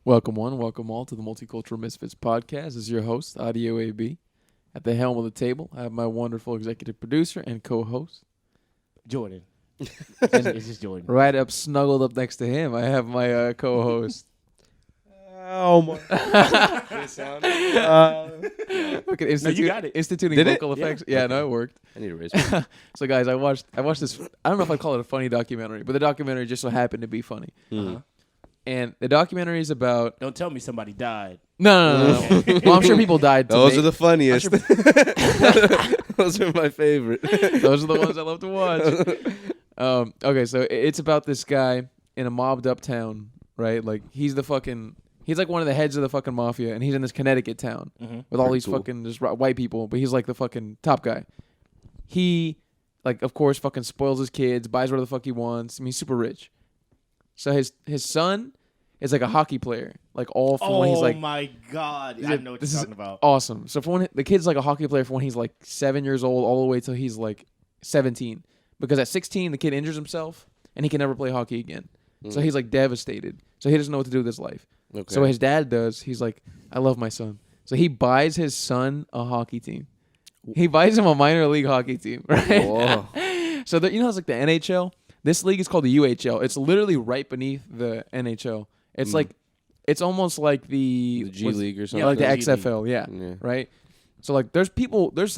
Welcome one, welcome all to the Multicultural Misfits podcast. This is your host, Audio AB. At the helm of the table, I have my wonderful executive producer and co-host, Jordan. And It's just Jordan. right up, snuggled up next to him, I have my co-host. Oh my! Good sound. Okay, you got it. Instituting Did it? vocal effects. Yeah, no, it worked. I need a raise. I So, guys, I watched this. I don't know if I'd call it a funny documentary, but the documentary just so happened to be funny. Uh-huh. And the documentary is about. Don't tell me somebody died. No. Well, I'm sure people died. Those are the funniest. I'm Those are my favorite. Those are the ones I love to watch. Okay, so it's about this guy in a mobbed up town, right? Like he's like one of the heads of the fucking mafia, and he's in this Connecticut town with all Pretty these cool. fucking just white people, but he's like the fucking top guy. He, like, of course, fucking spoils his kids, buys whatever the fuck he wants. I mean, he's super rich. So his son is like a hockey player, like all from when he's like my God. I know what this you're is talking about. awesome. So for when the kid's like a hockey player from when he's like 7 years old all the way till he's like 17, because at 16 the kid injures himself and he can never play hockey again. So he's like devastated. So he doesn't know what to do with his life. Okay. So what his dad does, he's like, I love my son. So he buys his son a hockey team. He buys him a minor league hockey team, right? Whoa. So it's like the NHL. This league is called the UHL. It's literally right beneath the NHL. It's like, it's almost like the G League or something. yeah, like the the G League. XFL, yeah, Yeah. right. So like, there's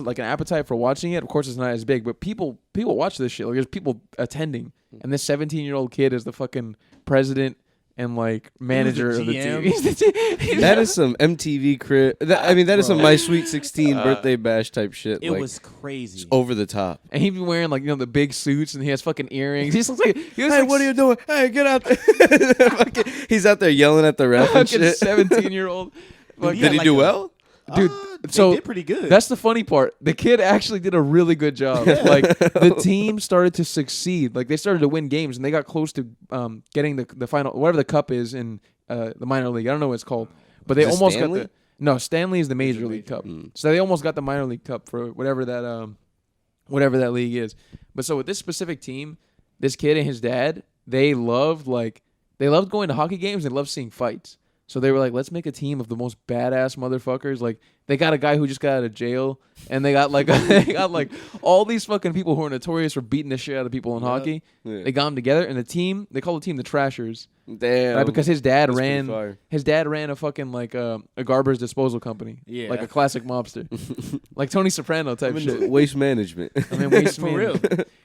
like an appetite for watching it. Of course, it's not as big, but people watch this shit. Like, there's people attending, and this 17-year-old kid is the fucking president and like manager of the team. GM. He's That is some MTV that is some My Sweet 16 birthday bash type shit. It like, was crazy. it's over the top. and he'd be wearing like the big suits, and he has fucking earrings. He looks like Hey, what are you doing? Hey, get out there! Fucking- He's out there yelling at the ref and fucking shit. 17-year-old. Dude, Did he do well? Dude, they so did pretty good. That's the funny part. The kid actually did a really good job. Like the team started to succeed. Like they started to win games, and they got close to getting the final, whatever the cup is in the minor league. I don't know what it's called, but they Is it almost Stanley? got the. No, Stanley is the major league cup. So they almost got the minor league cup for whatever that league is. But so with this specific team, this kid and his dad, they loved going to hockey games. They loved seeing fights. So they were like, let's make a team of the most badass motherfuckers. Like they got a guy who just got out of jail, and they got like all these fucking people who are notorious for beating the shit out of people in hockey. Yeah. They got them together, and they call the team the Trashers, Damn. right? Because his dad That's pretty fire. ran a fucking like a garbage disposal company, Yeah. like a classic mobster, like Tony Soprano type shit. Waste management. I mean, waste For man. real.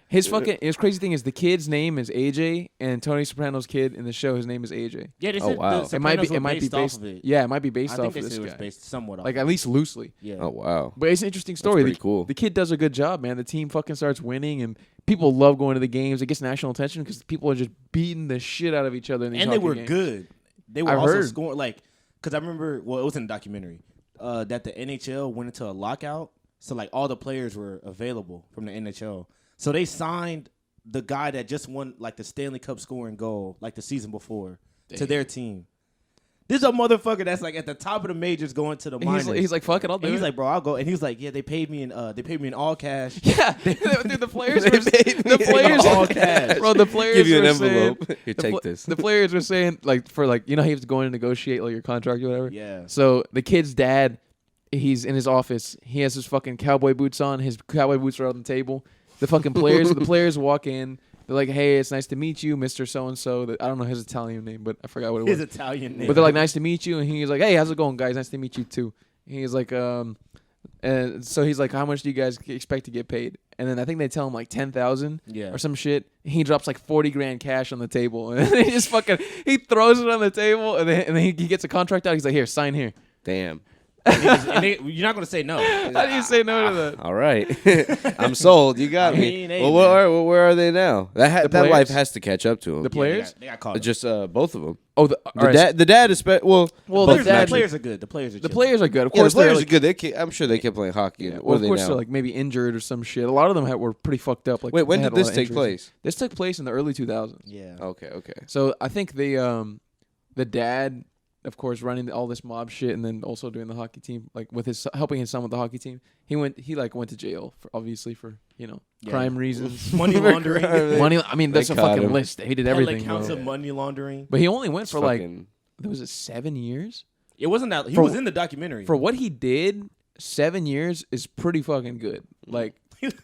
His crazy thing is the kid's name is AJ, and Tony Soprano's kid in the show, his name is AJ. Yeah, they Oh, said wow. the It might be Sopranos were based off of it. Yeah, it might be based I off think they of said this it was guy. based somewhat off. Like at least loosely. Yeah. Oh wow. But it's an interesting story. pretty cool. The kid does a good job, man. The team fucking starts winning, and people love going to the games. It gets national attention because people are just beating the shit out of each other in these And they hockey were games. good. They were I've also heard. scoring because I remember. Well, it was in a documentary that the NHL went into a lockout, so like all the players were available from the NHL. So they signed the guy that just won like the Stanley Cup scoring goal like the season before to their team. This is a motherfucker that's like at the top of the majors going to the minors. He's like, fuck it, I'll do and it. he's like, bro, I'll go. And he was like, yeah, they paid me in all cash. yeah, dude, the players They were paid me the players all cash. Bro, the players Give you an were envelope. saying, Here, the take pl- this. The players were saying like for like you have to go in and negotiate like your contract or whatever. Yeah. So the kid's dad, he's in his office. He has his fucking cowboy boots on. His cowboy boots are on the table. The players walk in. They're like, hey, it's nice to meet you, Mr. So-and-so. I don't know his Italian name, but I forgot what it was. His Italian name. But they're like, nice to meet you. And he's like, hey, how's it going, guys? Nice to meet you, too. And he's like, and so he's like, how much do you guys expect to get paid? And then I think they tell him like 10,000 Yeah. or some shit. He drops like 40 grand cash on the table. And he just he throws it on the table. And then he gets a contract out. He's like, here, sign here. Damn. You're not gonna say no. How do you say no to that? All right. I'm sold. You got I me. mean, hey, Well, man. where are they now? That players? life has to catch up to them. The players? They got caught. up. Just both of them. Oh, The dad is Well, both the dad- the players are good. The players are The chill. players are good. Of Yeah, the course, they're players like, are good. I'm sure they kept playing hockey. Yeah, What well, are of they course, now? they're like maybe injured or some shit. A lot of them were pretty fucked up. Like, Wait, when they did had a lot this of take injuries. place? This took place in the early 2000s. Yeah. Okay. So I think the dad, of course, running all this mob shit, and then also doing the hockey team, like with helping his son with the hockey team. He went to jail for crime reasons, Money laundering. money. I mean, that's They a caught fucking him. list. He did Hella everything. counts bro. of money laundering. But he only went for like Fucking was it 7 years? It wasn't that he For- was in the documentary. For what he did, 7 years is pretty fucking good. Like,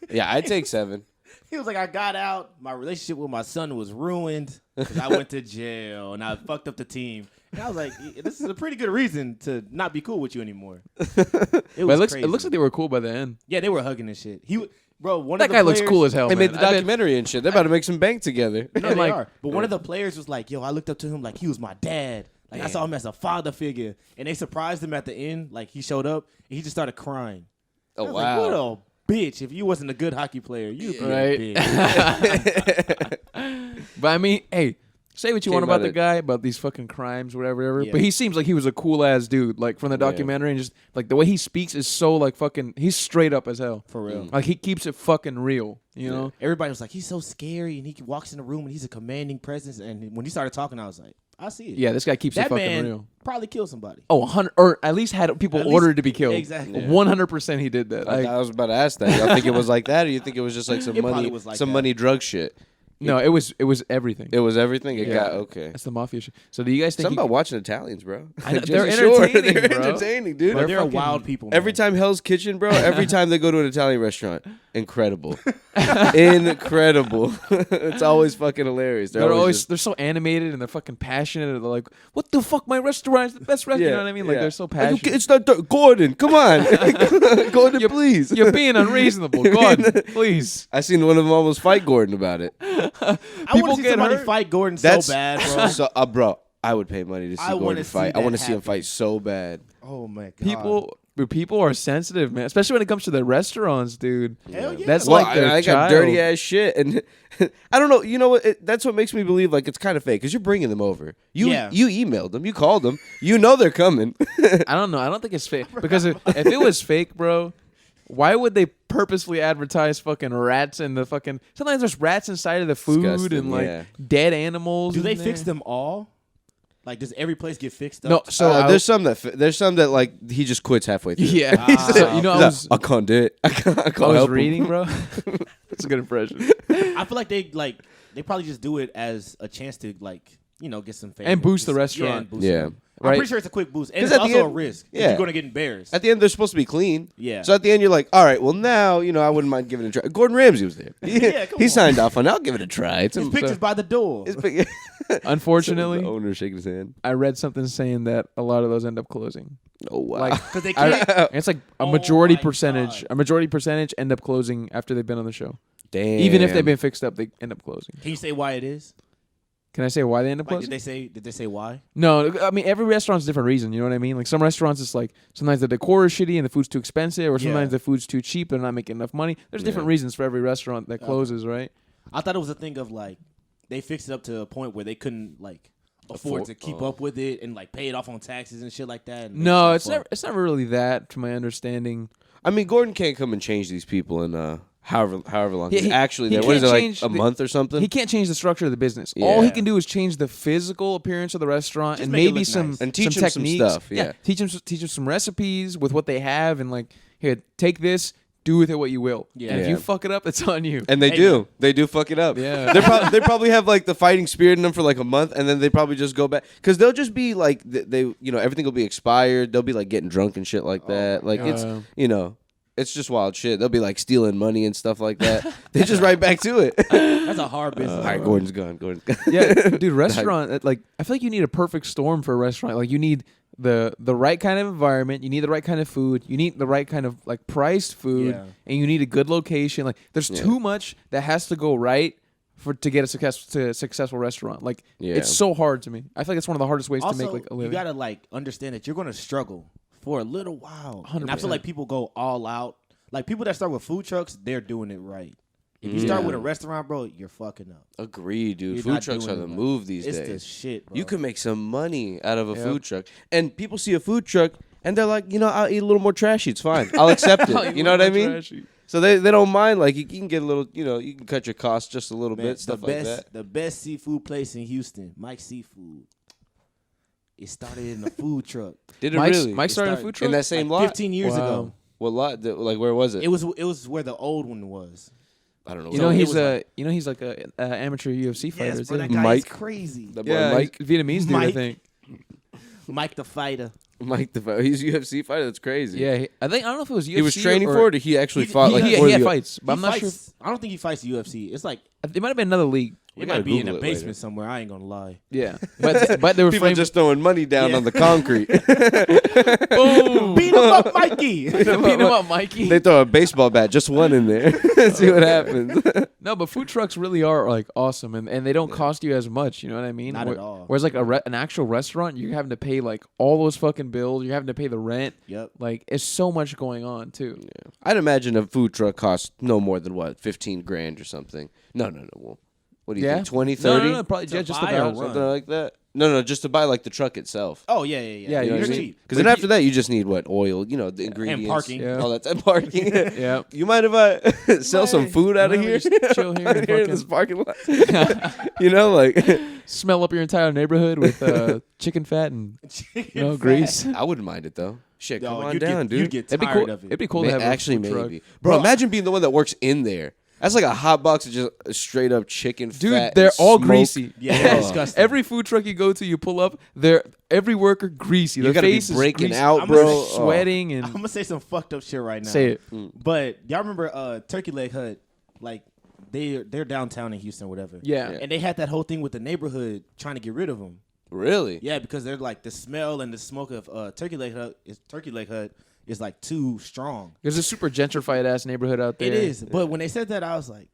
Yeah, I'd take 7. He was like, I got out. My relationship with my son was ruined because I went to jail and I fucked up the team. And I was like, this is a pretty good reason to not be cool with you anymore. but it looks crazy. like they were cool by the end. Yeah, they were hugging and shit. One That of the guy looks players- cool as hell. They man. made the I bet- documentary and shit. They're about to make some bank together. No, And they like- are. But one of the players was like, yo, I looked up to him like he was my dad. Like I saw him as a father figure. And they surprised him at the end. Like he showed up and he just started crying. Oh, I was wow. like, what a bitch. If you wasn't a good hockey player, you'd be Right. a bitch. But I mean, hey, say what you want Came about out the of- guy, about these fucking crimes, whatever. Yeah. But he seems like he was a cool ass dude. Like from the documentary, and just like the way he speaks is so like fucking. He's straight up as hell. For real. Like he keeps it fucking real. You know. Everybody was like, he's so scary. And he walks in the room and he's a commanding presence. And when he started talking, I was like, I see it. Yeah, this guy keeps it That fucking man real. probably killed somebody. Oh, 100, or at least had people At least- ordered to be killed. Exactly. Yeah. 100% he did that. I was about to ask that. Y'all think it was like that, or you think it was just like some It probably money, was like some that. money drug shit? no, it was everything. It was everything. It Yeah. got okay. That's the mafia shit. So do you guys think Something about watching Italians, bro. I know, Jersey they're Shore, entertaining, they're bro. entertaining, dude. But they're fucking- wild people. Every man. time Hell's Kitchen, bro. Every time they go to an Italian restaurant, incredible, incredible. It's always fucking hilarious. they're always just- they're so animated and they're fucking passionate. And they're like, "What the fuck? My restaurant is the best restaurant." You know what I mean? Like they're so passionate. It's not Gordon. Come on, Gordon, please. You're being unreasonable. God, please. I seen one of them almost fight Gordon about it. I want people to see get somebody hurt. fight Gordon That's so bad, bro. So, bro, I would pay money to see I wanna Gordon see fight. I that want to see him happen. fight so bad. Oh my god. People are sensitive, man. Especially when it comes to the restaurants, dude. Hell yeah. That's Well, like their I got child. dirty ass shit, and I don't know. You know what? That's what makes me believe like it's kind of fake because you're bringing them over. You emailed them, you called them, you know they're coming. I don't know. I don't think it's fake because if it was fake, bro, why would they purposely advertise fucking rats in the fucking? Sometimes there's rats inside of the food Disgusting, and like yeah. dead animals. Do they in fix there. them all? Like, does every place get fixed up? No. So there's some that like he just quits halfway through. yeah. Ah. So, you know, I was I can't do it. I can't I help was him. reading, bro. That's a good impression. I feel like they probably just do it as a chance to get some favors. And boost the Yeah, restaurant. and boost Yeah. them. I'm Right. pretty sure it's a quick boost, and 'Cause it's at the also a end- risk. yeah. You're gonna get embarrassed. At the end, they're supposed to be clean. Yeah. So at the end, you're like, all right, well now, I wouldn't mind giving it a try. Gordon Ramsay was there. Yeah, come he on. signed off on it. I'll give it a try. It's His a, picture's by the door. it's big. Unfortunately, the owner shaking his hand. I read something saying that a lot of those end up closing. Oh wow. Like, Because they can't. it's like a Oh majority my percentage. God. A majority percentage end up closing after they've been on the show. Damn. Even if they've been fixed up, they end up closing. Can you say why it is? Can I say why they end up Like, closing? did they say why? No, I mean every restaurant's a different reason. You know what I mean? Like some restaurants, it's like sometimes the decor is shitty and the food's too expensive, or sometimes Yeah. the food's too cheap. They're not making enough money. There's different Yeah. reasons for every restaurant that closes, right? I thought it was a thing of like they fixed it up to a point where they couldn't afford to keep up with it and pay it off on taxes and shit like that. and No, make it's shit never. fuck. It's not really that, to my understanding. I mean, Gordon can't come and change these people in however long Yeah, he's he- actually he there. What is it, can't like change a the- month or something? He can't change the structure of the business. All he Yeah. can do is change the physical appearance of the restaurant Just and make it maybe look some nice. And teach some him some techniques. stuff, yeah. teach him some recipes with what they have and like here, take this, do with it what you will. Yeah. And if Yeah. you fuck it up, it's on you. And they Hey, do. They do fuck it up. Yeah. They probably have like the fighting spirit in them for like a month, and then they probably just go back because they'll just be like they everything will be expired. They'll be like getting drunk and shit like that. Like it's it's just wild shit. They'll be like stealing money and stuff like that. They just right back to it. That's a hard business. All right, Gordon's gone. Gordon's gone. Yeah, dude, restaurant like I feel like you need a perfect storm for a restaurant. Like you need the right kind of environment, you need the right kind of food, you need the right kind of like priced food, Yeah. and you need a good location. Like there's too much that has to go right to get a successful restaurant. Like Yeah. it's so hard to me. I feel like it's one of the hardest ways Also, to make like a living. you gotta understand that you're gonna struggle for a little while. And I 100%. feel like people go all out. Like people that start with food trucks, they're doing it right. If you start with a restaurant, bro, you're fucking up. Agree, dude. You're Food not trucks are doing the it right. move these It's days. the shit, bro. You can make some money out of a Yep. food truck, and people see a food truck and they're like, I'll eat a little more trashy. It's fine. I'll accept it. You know what I mean? So they don't mind. Like you can get a little, you can cut your costs just a little Man, bit, stuff like that. The best seafood place in Houston, Mike's Seafood. It started in a food truck. Did it Mike really? started a started food truck. in that same Like lot? 15 years Wow. ago. What lot? Like where was it? It was where the old one was. I don't know. You know it he's was he's like a amateur UFC fighter Yes, bro, too. that guy Mike. is crazy. The boy Yeah, Mike. he's Vietnamese dude, I Mike. think. Mike the Fighter. Mike the fighter. He's a UFC fighter. That's crazy. Yeah, I don't know if it was UFC. He was training for it, or he actually fought He for had the- fights, but I'm not sure. I don't think he fights UFC. It's like It might have been another league. it gotta might be in Google a it basement later. somewhere. I ain't gonna lie. Yeah, but they were People framing. just throwing money down Yeah. on the concrete. Boom. Beat him up, Mikey. Beat him up, Mikey. They throw a baseball bat, just one in there, and see what happens. No, but food trucks really are like awesome, and they don't cost you as much. You know what I mean? Not at all. Whereas like an actual restaurant, you're having to pay like all those fucking bills. You're having to pay the rent. Yep. Like it's so much going on too. I'd imagine a food truck costs no more than what, 15 grand or something. No. Well, what do you think? 20, 30? No, probably To just buy about. or Something like that. No, just to buy like the truck itself. Oh yeah. Yeah, You know you're what I mean? cheap. Because then after that, you just need what, oil, the ingredients, parking. Yeah. all that and parking. Yeah. You mind if I sell some food out of here? Just chill here and Here in this fucking parking lot. Like smell up your entire neighborhood with chicken fat and grease. I wouldn't mind it though. Shit, Yo, come on you'd down, get, dude. You'd get It'd be tired cool. of it. It'd be cool to have Actually, a food truck. maybe, bro. Imagine being the one that works in there. That's like a hot box of just straight up chicken Dude, fat. they're and all smoke. greasy. Yeah, they're disgusting. Every food truck you go to, you pull up, every worker greasy. You Their gotta be face is breaking greasy. out, I'm bro. gonna sweating I'm and gonna say some fucked up shit right now. say it. But y'all remember Turkey Leg Hut? Like they're downtown in Houston, whatever. Yeah. And they had that whole thing with the neighborhood trying to get rid of them. Really? Yeah, because they're like the smell and the smoke of Turkey Leg Hut is like too strong. There's a super gentrified ass neighborhood out there. It is. But when they said that, I was like,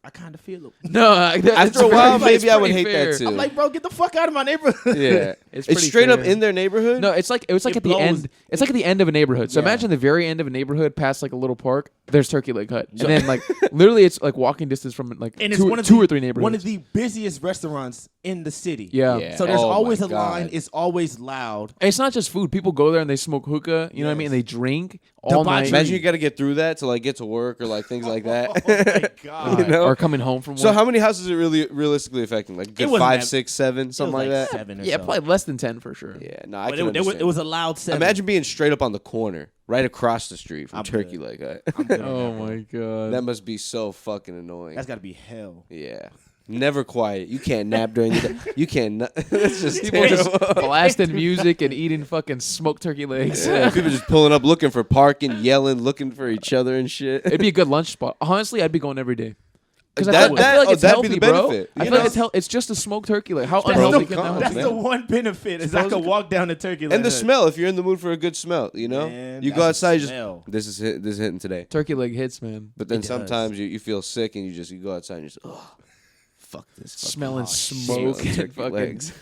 I kind of feel it. No, After a while, maybe I would hate that too. I'm like, bro, get the fuck out of my neighborhood. Yeah, It's it's pretty straight up fair. in their neighborhood. No, it was like It at the blows. end. It's like at the end of a neighborhood. So Yeah. imagine the very end of a neighborhood, past like a little park. There's Turkey Leg Hut, and then like literally, it's like walking distance from like And it's two one of or the- three neighborhoods. One of the busiest restaurants in the city. Yeah. Yeah. So there's Oh always my a line. God. It's always loud. And it's not just food. People go there and they smoke hookah. You know what I mean? Yes. And they drink all night. Debauchery. Imagine you got to get through that to like get to work or like things like that. Oh my god. You know? Or coming home from work. So how many houses are really realistically affecting? Like a good wasn't 5, that- 6, 7, something like that. 7 or Yeah, so. probably less than 10 for sure. Yeah, no, I But can it understand. was a loud 7. Imagine being straight up on the corner, right across the street from I'm Turkey good. Leg Hut. I'm good on Oh that, bro. my god. That must be so fucking annoying. That's got to be hell. Yeah. Never quiet. You can't nap during the day. You can't. That's just People just terrible. blasting music and eating fucking smoked turkey legs. Yeah, people just pulling up, looking for parking, yelling, looking for each other and shit. It'd be a good lunch spot. Honestly, I'd be going every day. Because I That- feel that- like oh, it's that'd healthy, be the bro. benefit. I You feel like know? it's just a smoked turkey leg. How That's, unhealthy no can that carbs, that's be? the one benefit is I can walk down the Turkey Leg And the Hut. smell, if you're in the mood for a good smell, you know? Man, You that's go a outside, you smell. just, this is hitting today. Turkey leg hits, man. But then It does. sometimes you feel sick and you go outside and you just, oh, fuck this. fucking Smelling hot shit. smoke Smelling and turkey fucking legs.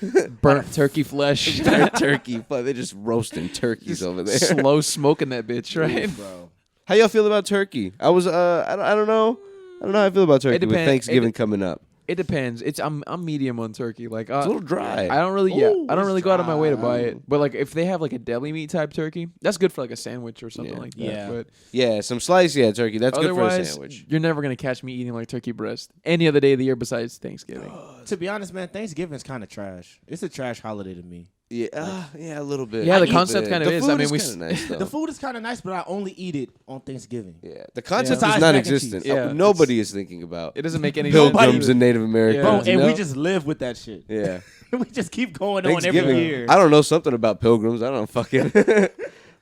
burnt turkey flesh. Turkey. Fuck, they're just roasting turkeys over there. Slow smoking that bitch, right? Bro. How y'all feel about turkey? I was, I don't know. I don't know how I feel about turkey with depends. Thanksgiving coming up. It depends. I'm medium on turkey. Like It's a little dry. I don't really Ooh, I don't it's really go out of my way to buy dry. it. But like if they have like a deli meat type turkey, that's good for like a sandwich or something Yeah. like that. Yeah. But Yeah, some sliced, turkey. That's good for a otherwise, sandwich. you're never gonna catch me eating like turkey breast any other day of the year besides Thanksgiving. To be honest, man, Thanksgiving's kind of trash. It's a trash holiday to me. Yeah, a little bit. Yeah, the I eat concept it. kind of The is. food I mean, we kinda nice, though. The food is kind of nice, but I only eat it on Thanksgiving. Yeah, the concept Besides is mac and non-existent. cheese. Yeah, Nobody is thinking about It doesn't make any pilgrims sense. and Native Americans. Bro, Yeah. you and we know? just live with that shit. yeah. We just keep going on every Thanksgiving. year. I don't know something about pilgrims. I don't fucking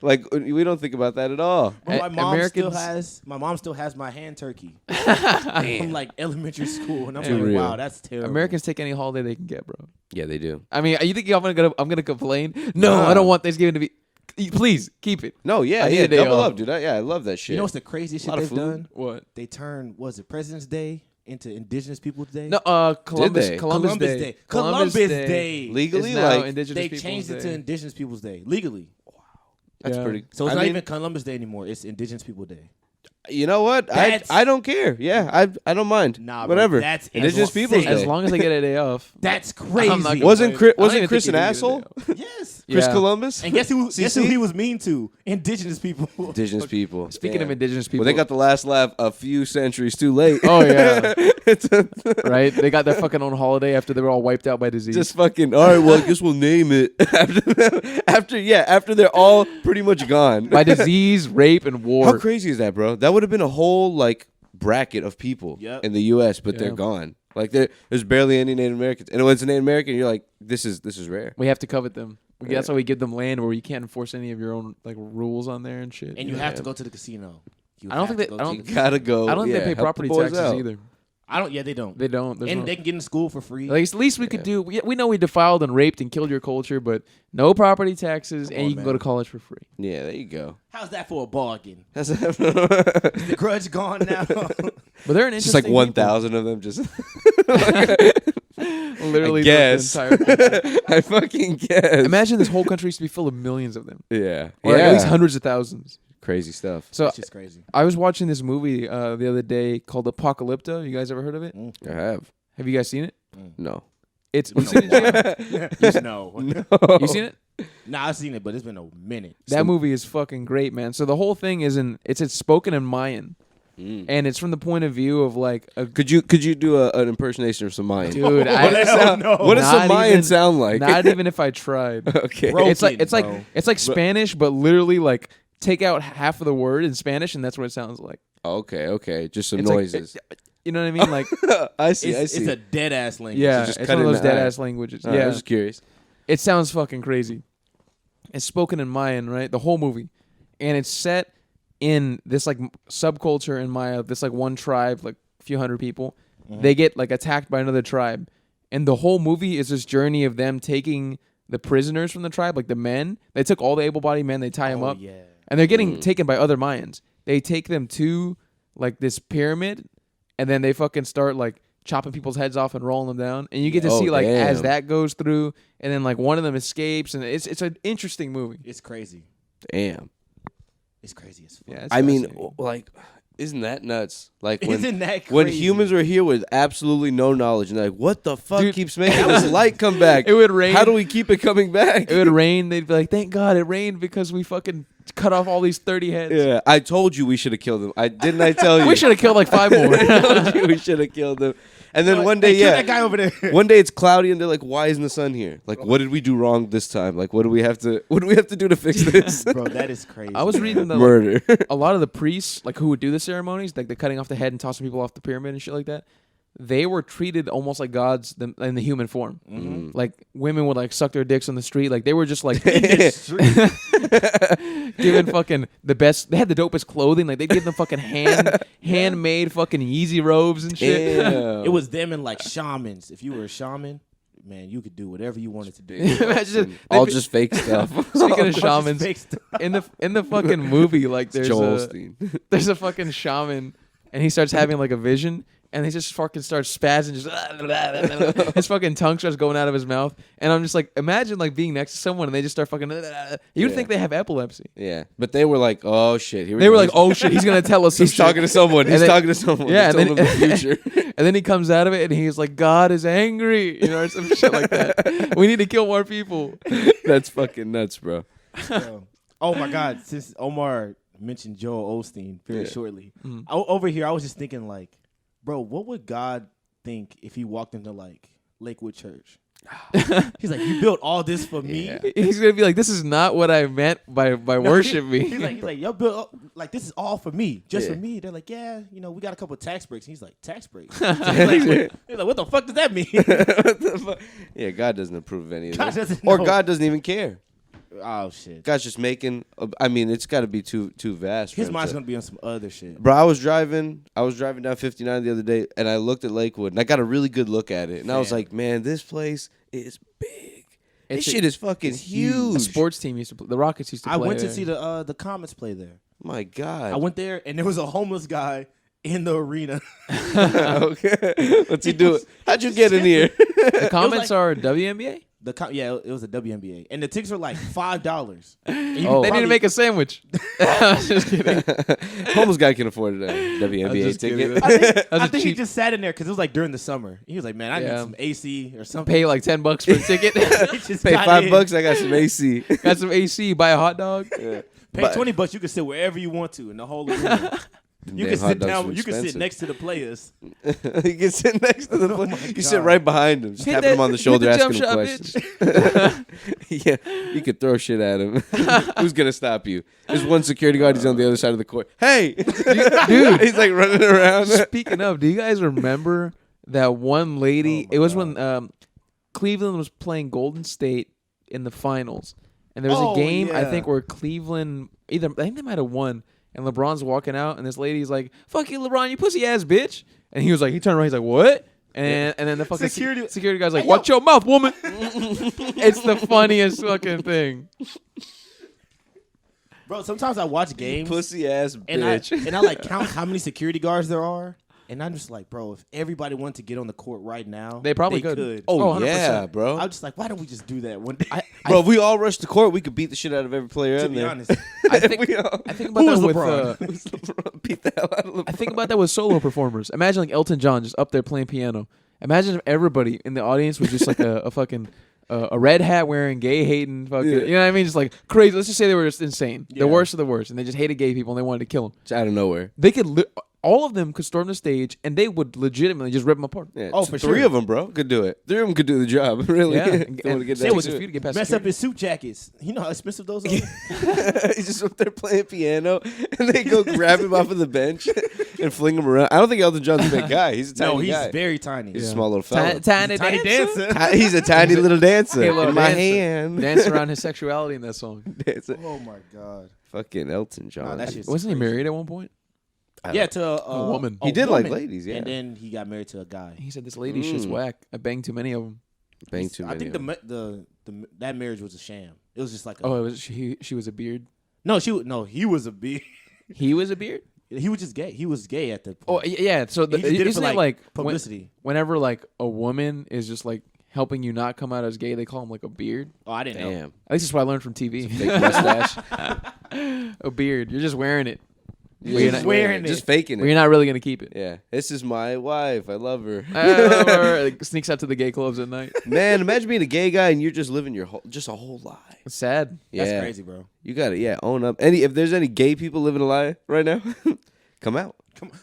like. We don't think about that at all. Bro, my mom Americans- still has my hand turkey from like elementary school, and I'm Too like, real. wow, that's terrible. Americans take any holiday they can get, bro. Yeah, they do. I mean, you think I'm gonna complain? No, I don't want Thanksgiving to be. Please keep it. No, yeah, I need yeah. a day Double off. up, dude. I love that shit. You know what's the craziest A lot shit of they've food. done? What? They turned President's Day into Indigenous Peoples Day. No, Columbus. they? Columbus Day. Columbus Day. Legally, is now like Indigenous They Peoples changed it to Day. Indigenous Peoples Day legally. that's Yeah. pretty. So it's I not mean, even Columbus Day anymore. It's Indigenous People Day. You know what? That's- I don't care. Yeah, I don't mind. Nah, bro, whatever. that's Indigenous insane. Peoples As Day. long as I get a day off. That's I'm crazy. not gonna Wasn't complain. Chris, I don't even Chris think an he did asshole? get a day off. Yes. Chris Yeah. Columbus? And guess who CC? he was mean to? Indigenous people. Indigenous people. Speaking of Yeah. Indigenous people, Well, they got the last laugh a few centuries too late. Oh yeah, It's a- right. They got their fucking own holiday after they were all wiped out by disease. just fucking. All right, well, I guess we'll name it after they're all pretty much gone. by disease, rape, and war. How crazy is that, bro? That would have been a whole like bracket of people Yep. in the U.S., but Yeah. they're gone. Like there's barely any Native Americans, and when it's a Native American, you're like, this is rare. We have to covet them. That's why we give them land where you can't enforce any of your own like rules on there and shit. And you have to go to the casino. I don't think they. I don't. You gotta go. I don't think they pay help property the boys taxes out. either. I don't. Yeah, they don't. They don't. There's And no, they can get in school for free. like, at least we could do. We know we defiled and raped and killed your culture, but no property taxes, Come and on, you can go man. to college for free. Yeah, there you go. How's that for a bargain? That's Is the grudge gone now? But they're an just interesting. like 1,000 of them. Just Literally, I guess. the entire. I fucking guess. Imagine this whole country used to be full of millions of them, Yeah. or at least hundreds of thousands. Crazy stuff. So It's just crazy. I was watching this movie the other day called Apocalypto. You guys ever heard of it? I have. Have you guys seen it? No. It's you seen it, Jam? No. You seen it? Nah, I've seen it, but it's been a minute. That movie is fucking great, man. So the whole thing is it's spoken in Mayan, and it's from the point of view of like a Could you do an impersonation of some Mayan? dude. What does some Not Mayan even- sound like? Not even if I tried. Okay. Bro. It's like Broken, it's like Spanish, but literally like take out half of the word in Spanish, and that's what it sounds like. Okay. Just some It's like- noises. you know what I mean? Like I see. It's a dead ass language. yeah, just it's cut one of in those the dead eye. ass languages. I Yeah, was just curious. it sounds fucking crazy. It's spoken in Mayan, right? The whole movie, and it's set in this like subculture in Maya. This like one tribe, like a few hundred people. They get like attacked by another tribe, and the whole movie is this journey of them taking the prisoners from the tribe, like the men. They took all the able-bodied men. They tie them up, Yeah. and they're getting taken by other Mayans. They take them to like this pyramid, and then they fucking start like chopping people's heads off and rolling them down, and you get to Oh, see like as damn. that goes through, and then like one of them escapes, and it's an interesting movie. It's crazy. Damn. It's crazy as fuck. Yeah, it's I mean, fascinating. like, isn't that nuts? Like when Isn't that crazy? when humans were here with absolutely no knowledge, and they're like, what the fuck Dude, keeps making this light come back? It would rain. How do we keep it coming back? It would rain. They'd be like, "Thank God it rained because we fucking cut off all these 30 heads." Yeah, I told you we should have killed them. Didn't I tell you? We should have killed like 5 more. I told you we should have killed them. And then one day, Hey, kill yeah, that guy over there. one day it's cloudy, and they're like, "Why isn't the sun here? Like, what did we do wrong this time? Like, what do we have to do to fix this?" Bro, that is crazy. I was reading the Murder. a lot of the priests, like who would do the ceremonies, like the cutting off the head and tossing people off the pyramid and shit like that. They were treated almost like gods in the human form. Like women would like suck their dicks on the street. Like they were just like given fucking the best. They had the dopest clothing. Like they give them fucking handmade fucking Yeezy robes and shit. Damn. It was them and like shamans. If you were a shaman, man, you could do whatever you wanted to do. Imagine all they'd be- just fake stuff. Speaking of Just shamans, fake stuff. in the fucking movie, like there's Joel a, Osteen. there's a fucking shaman, and he starts having like a vision, and he just fucking starts spazzing, just his fucking tongue starts going out of his mouth, and I'm just like, imagine like being next to someone and they just start fucking. You'd think they have epilepsy. Yeah, but they were like, "Oh shit!" Here we They go. were like, "Oh shit, he's gonna tell us." Some He's talking to shit. someone. He's then- talking to someone. Yeah, They and told then, him the future. and then he comes out of it and he's like, "God is angry," you know, or some shit like that. We need to kill more people. That's fucking nuts, bro. Yo. Oh my God! Since Omar mentioned Joel Osteen very shortly, Mm. over here I was just thinking like, bro, what would God think if he walked into like Lakewood Church? He's like, you built all this for me. Yeah. He's gonna be like, "This is not what I meant by worship me." He's like, yo, built like this is all for me, just Yeah. for me. They're like, yeah, you know, we got a couple of tax breaks. He's like, tax breaks. He's like, what the fuck does that mean? What the fuck? Yeah, God doesn't approve of any of God this. doesn't Or know. God doesn't even care. Oh shit, God's just making. I mean, it's got to be too vast. for his him mind's to- gonna be on some other shit. Bro, I was driving down 59 the other day, and I looked at Lakewood, and I got a really good look at it, and I was Fam. like, man, this place is big. This It's a- shit is fucking A huge. sports team used to play. The Rockets used to I play went to there. see the Comets play there. My God. I went there and there was a homeless guy in the arena. Okay. What's he doing? How'd you get in here? The Comets like- are WNBA. Yeah, it was a WNBA, and the tickets were like $5. Oh. They need to make a sandwich. I was just kidding. Homeless guy can afford a I WNBA was just kidding. ticket. I think, That's I a think he cheap- just sat in there because it was like during the summer. He was like, "Man, I need Yeah. some AC or something." Pay like $10 for a ticket. He just Pay got $5, in. I got some AC. Got some AC. Buy a hot dog. Pay But- $20. You can sit wherever you want to in the whole arena. You Damn, can hot sit dogs down. are You can sit expensive. next to the players. You can sit next to the my You sit God. right behind him, just Hit tapping that- him on the hit shoulder, the asking jump him shot, questions. Yeah, you could throw shit at him. Who's gonna stop you? There's one security guard. He's on the other side of the court. Hey, Dude. he's like running around. Speaking of, do you guys remember that one lady? Oh my It was God. when Cleveland was playing Golden State in the finals, and there was a game I think where Cleveland I think they might have won, and LeBron's walking out, and this lady's like, "Fuck you, LeBron, you pussy ass bitch," and he turned around, he's like, "What?" And then the fucking security guy's like, "Watch your mouth, woman." It's the funniest fucking thing. Bro, sometimes I watch games, pussy ass bitch, and I like count how many security guards there are, and I'm just like, bro, if everybody wanted to get on the court right now, they probably could. Oh yeah, bro. I'm just like, why don't we just do that one day? Bro, if we all rush the court, we could beat the shit out of every player to in be there. honest, I think about that with LeBron? Beat the hell out of LeBron. I think about that with solo performers. Imagine like Elton John just up there playing piano. Imagine if everybody in the audience was just like a fucking a red hat wearing, gay hating, fucking, you know what I mean? Just like crazy. Let's just say they were just insane, the worst of the worst, and they just hated gay people and they wanted to kill them. Just out of nowhere. They could. All of them could storm the stage and they would legitimately just rip them apart. Yeah, for three sure. of them, bro, could do it. 3 of them could do the job. Really. Yeah. Mess up his suit jackets. You know how expensive those are. He's just up there playing piano, and they go grab him off of the bench and fling him around. I don't think Elton John's a big guy. He's a tiny guy. He's very tiny. He's a small little fella. Tiny dancer. He's a tiny little dancer in my dancer. hand. Dance around his sexuality in that song. Oh my god. Fucking Elton John. Nah, that shit's Wasn't he crazy. married at one point? Yeah, to a woman. He did like ladies, yeah. And then he got married to a guy. He said this lady's just whack. I banged too many of them. Banged too many. I think that marriage was a sham. It was just like it was she was a beard. he was a beard. He was a beard? He was just gay. He was gay at the Oh point. yeah, so He just did it isn't for, it like publicity. Whenever like a woman is just like helping you not come out as gay, they call him like a beard. Oh, I didn't know. Damn. At least that's what I learned from TV. Big mustache. A beard. You're just wearing it. You're just wearing it. Just faking But it. you're not really gonna keep it. Yeah. This is my wife. I love her. Or, like, sneaks out to the gay clubs at night. Man, imagine being a gay guy and you're just living your just a whole lie. It's sad. Yeah. That's crazy, bro. You gotta, own up. If there's any gay people living a lie right now, come out.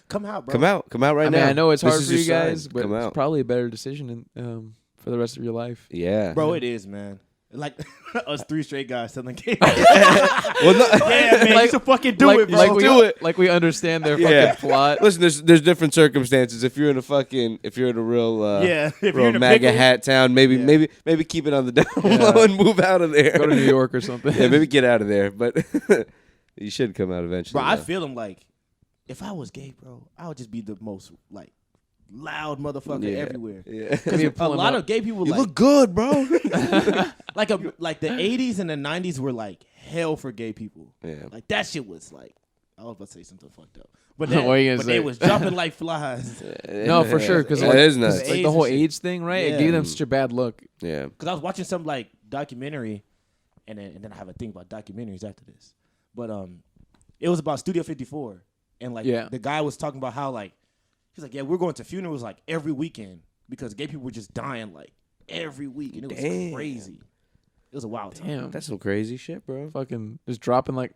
Come out, bro. Come out right I now. mean, I know it's This hard is for you your sign. guys, but Come it's out. probably a better decision for the rest of your life. Yeah. Bro, it is, man. Like us 3 straight guys telling gay. Well, no, Yeah, man, you should fucking do it, bro. Like we understand their Yeah. fucking plot. listen, there's different circumstances. If you're in a real if you're real in a MAGA pickle, hat town, maybe keep it on the down low and move out of there. Go to New York or something. Yeah, maybe get out of there. But you should come out eventually. bro, I though. feel him like if I was gay, bro, I would just be the most like loud motherfucker Yeah. everywhere. Yeah. A lot of gay people You like look good, bro. like the 80s and the 90s were like hell for gay people. Yeah. Like that shit was like I was about to say something fucked up, but What are you gonna they say? was jumping like flies. No, for sure, because That is nuts. like the whole AIDS thing, right? Yeah. It gave them such a bad look. Yeah. Because I was watching some like documentary, and then I have a thing about documentaries after this, but it was about Studio 54, and like the guy was talking about how like he's like, yeah, we're going to funerals like every weekend because gay people were just dying like every week, and it was crazy. It was a wild time. Damn, That's some crazy shit, bro. fucking just dropping like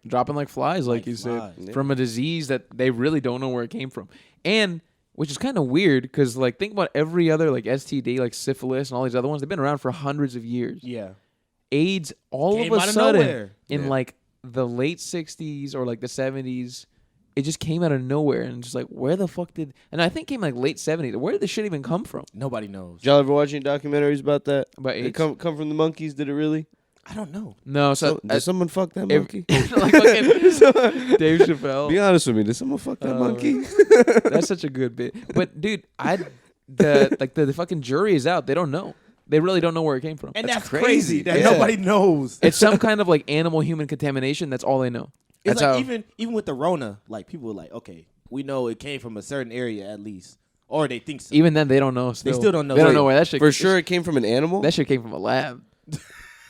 flies, like you flies. said, from a disease that they really don't know where it came from, and which is kind of weird because like think about every other like STD, like syphilis and all these other ones. They've been around for hundreds of years. Yeah, AIDS all Came of a out of sudden nowhere. in like the late 60s or like the 70s, it just came out of nowhere and just like where the fuck did, and I think it came like late 70s. Where did this shit even come from? nobody knows. Did y'all ever watch any documentaries about that? About Did it AIDS? come from the monkeys? Did it really? I don't know. No, so Did someone fuck that if- monkey? like fucking Dave Chappelle. Be honest with me. Did someone fuck that monkey? That's such a good bit. But dude, the fucking jury is out. They don't know. They really don't know where it came from. And that's crazy. crazy that Yeah. nobody knows. It's some kind of like animal human contamination. That's all they know. It's That's like how. even with the Rona, like people were like, okay, we know it came from a certain area at least, or they think so. Even then, they don't know. They still don't know. They don't Wait, know where that shit. For sure, it came from an animal. That shit came from a lab.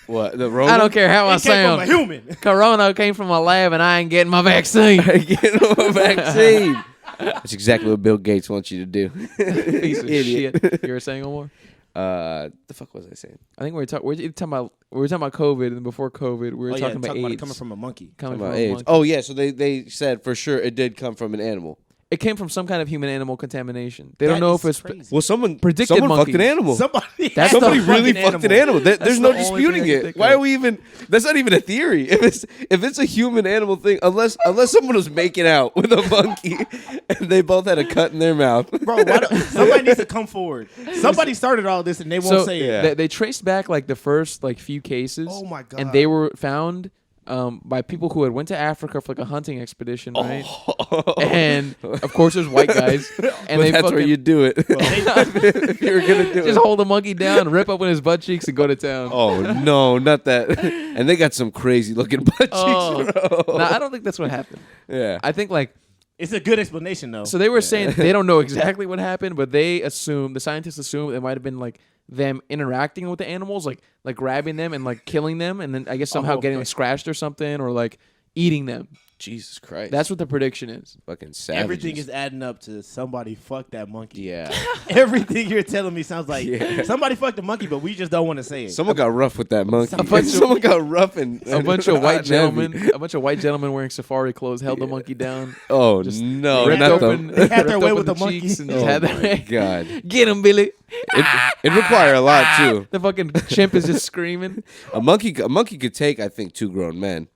What the Rona? I don't care how I it came from a sound. human. Corona came from a lab, and I ain't getting my vaccine. Get him a vaccine. That's exactly what Bill Gates wants you to do. Piece of Idiot. shit. You were saying Omar? The fuck was I saying? I think we were talking about COVID, and before COVID, we were Oh, talking about about AIDS. it coming from a monkey. Coming About from a AIDS. monkey. Oh yeah, so they said for sure it did come from an animal. it came from some kind of human-animal contamination. They don't know if it's crazy. Well, someone Predicted fucked monkeys. an animal. That's Somebody the really fucking fucked an animal. There's no the only disputing thing I can it. think Why of. are we even? That's not even a theory. If it's a human animal thing, unless someone was making out with a monkey and they both had a cut in their mouth. Bro, somebody needs to come forward. Somebody started all this and they won't say it. They traced back like the first like few cases. Oh my God. And they were found by people who had went to Africa for like a hunting expedition, right? And of course, there's white guys, and But that's where you do it. If you were gonna do just it. hold the monkey down, rip open his butt cheeks, and go to town. Oh no, not that. And they got some crazy looking butt cheeks, bro. No, I don't think that's what happened. Yeah. I think like It's a good explanation though. so they were saying they don't know exactly what happened, but the scientists assume it might have been like them interacting with the animals, like grabbing them and like killing them, and then I guess somehow getting like scratched or something, or like eating them. Jesus Christ. That's what the prediction is. fucking savage. Everything is adding up to somebody fucked that monkey. Yeah. Everything you're telling me sounds like Yeah. somebody fucked the monkey, but we just don't want to say it. Someone got rough with that monkey. bunch of- Someone got rough and A bunch of white hot and heavy. gentlemen, a bunch of white gentlemen wearing safari clothes held the monkey down. Oh Just no, ripped not open, them. They had their ripped way open with the cheeks monkey. and just Oh had my their God. Get him, Billy. It require a lot too. The fucking chimp is just screaming. A monkey could take, I think, 2 grown men.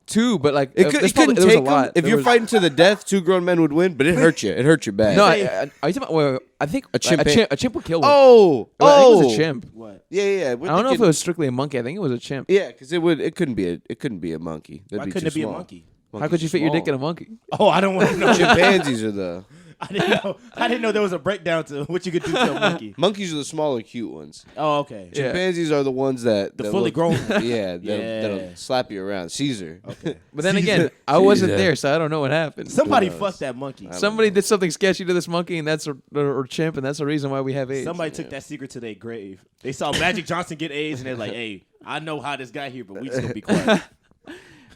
Two, but like It there's couldn't there was a take them. lot. If There you're was- fighting to the death, 2 grown men would win, but it hurt you. It hurt you bad. no, are you talking about? Well, I think A chimp- a chimp would kill one. Oh, Well, I think it was oh, a chimp. What? Yeah. I don't know if it was strictly a monkey. I think it was a chimp. Yeah, because it couldn't be a monkey. That'd Why be couldn't too it be small. a monkey? How could you fit your dick in a monkey? Oh, I don't want to know. Chimpanzees are the I didn't know there was a breakdown to what you could do to a monkey. monkeys are the smaller, cute ones. Oh, okay. Yeah. Chimpanzees are the ones that The fully grown ones. Yeah, Yeah. that'll slap you around. Caesar. Okay. But then again, I wasn't Yeah. there, so I don't know what happened. Somebody knows? fucked that monkey. Somebody did something sketchy to this monkey, and that's or chimp, and that's the reason why we have AIDS. Somebody took that secret to their grave. They saw Magic Johnson get AIDS, and they're like, "Hey, I know how this got here, but we just gonna be quiet."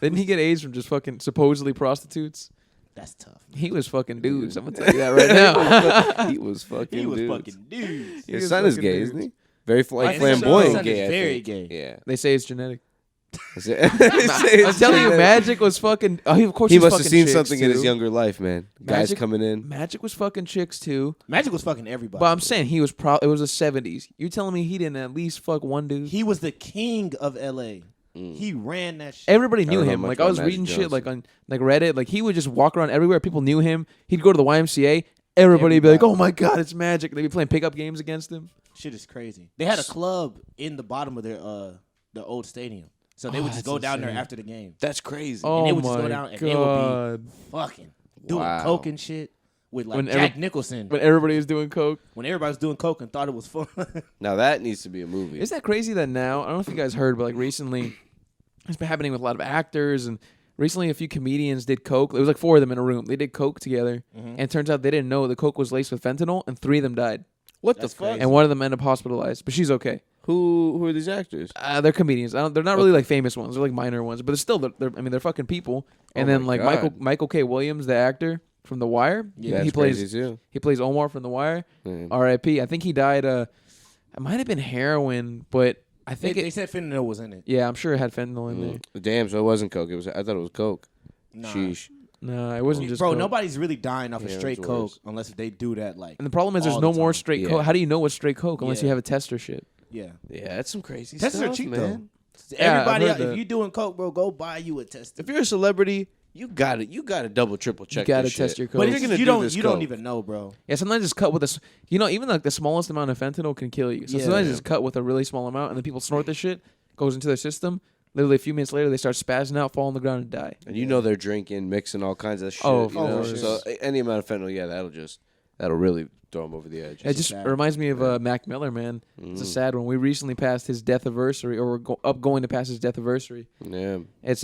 Didn't he get AIDS from just fucking supposedly prostitutes? That's tough. He was fucking dudes. I'm gonna tell you that right now. He was fucking. He was dudes. fucking dudes. He His was son is fucking gay, dudes. isn't he? Very I think flamboyant his son gay. is I very think. gay. Yeah. They say it's genetic. They say it's I'm telling you, genetic. Magic was fucking. Oh, of course, He he's must have fucking seen chicks, something in his too. younger life, man. Guys Magic- coming in. Magic was fucking chicks too. Magic was fucking everybody. But I'm saying he was it was the 70s. You telling me he didn't at least fuck one dude? he was the king of LA. He ran that shit. Everybody knew don't know him. much Like I about was Magic reading shit Johnson. like on like Reddit. Like he would just walk around everywhere. People knew him. He'd go to the YMCA. Everybody would be like, "Oh my god, it's Magic." They'd be playing pickup games against him. Shit is crazy. They had a club in the bottom of their the old stadium, so they would just that's go down there insane. after the game, That's crazy. Oh they my would just go down and they would be god! fucking doing Wow. coke and shit with like When Jack Nicholson. When everybody was doing coke. When everybody was doing coke and thought it was fun. Now that needs to be a movie. Isn't that crazy that now? I don't know if you guys heard, but like recently, it's been happening with a lot of actors, and recently a few comedians did coke. It was like 4 of them in a room. They did coke together, and it turns out they didn't know the coke was laced with fentanyl, and 3 of them died, What That's the fuck? crazy. and one of them ended up hospitalized, but she's okay. Who are these actors? They're comedians. They're not really like famous ones. They're like minor ones, but they're still. They're fucking people. And Oh then my like God. Michael K. Williams, the actor from The Wire. Yeah, That's he plays. crazy too. He plays Omar from The Wire. Yeah. R.I.P. I think he died. It might have been heroin, but I think they said fentanyl was in it. yeah, I'm sure it had fentanyl in there. Damn, so it wasn't coke. I thought it was coke. Nah. Sheesh. No, it wasn't just Bro, coke. nobody's really dying off of Yeah, straight it's coke worse. unless they do that like. And the problem is, there's all no the more time. straight Yeah. coke. How do you know what's straight coke unless Yeah. you have a test or shit? Yeah. Yeah, that's some crazy Testers stuff, are cheap man. though. Yeah, I've Everybody, heard out, if that. you doing coke, bro, go buy you a tester. If you're a celebrity, you got to double triple check. You gotta this test shit. your But coke. If But you're gonna you do don't this you don't coke- even know, bro. Yeah, sometimes it's cut with a, even like the smallest amount of fentanyl can kill you. So Yeah. sometimes it's cut with a really small amount, and then people snort this shit, goes into their system. Literally a few minutes later, they start spazzing out, fall on the ground, and die. And you know they're drinking, mixing all kinds of shit. Oh, you know? for sure. So any amount of fentanyl, yeah, that'll really throw them over the edge. It just sad. reminds me of Mac Miller, man. It's a sad one. We recently passed his death anniversary, or we're going to pass his death anniversary. Yeah. It's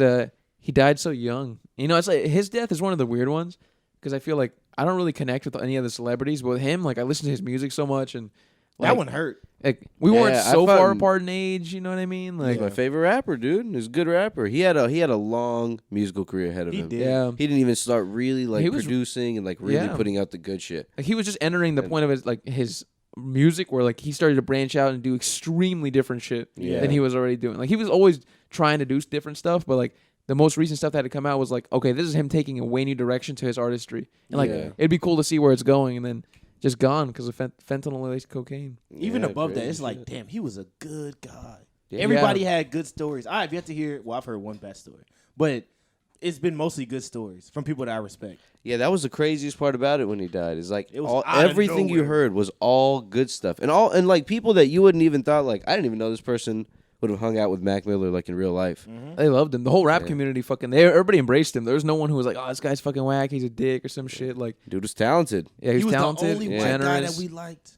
he died so young. You know, it's like his death is one of the weird ones because I feel like I don't really connect with any other celebrities, but with him, like I listen to his music so much, and like, That one hurt. Like we Yeah, weren't I so far found- apart in age. You know what I mean? Like He's my favorite rapper, dude. He's a good rapper. He had a long musical career ahead of He him. did. yeah. He didn't even start really like He was- producing and like really Yeah. putting out the good shit. Like he was just entering the point of his music where like he started to branch out and do extremely different shit Yeah. than he was already doing. Like he was always trying to do different stuff, but like the most recent stuff that had come out was like, okay, this is him taking a way new direction to his artistry, and like Yeah. it'd be cool to see where it's going, and then just gone because of fentanyl laced cocaine. Even Yeah, above that, crazy it's like, shit. damn, he was a good guy. Yeah. Everybody had good stories. I've yet to hear. Well, I've heard one bad story, but it's been mostly good stories from people that I respect. Yeah, that was the craziest part about it when he died. Is like It was out of everything you nowhere. heard was all good stuff, and like people that you wouldn't even thought like I didn't even know this person would have hung out with Mac Miller like in real life. They loved him. The whole rap Yeah. community everybody embraced him. There was no one who was like, oh, this guy's fucking whack. He's a dick or some shit. Like, Dude was talented. yeah, he's He was talented, the only white generous. guy that we liked.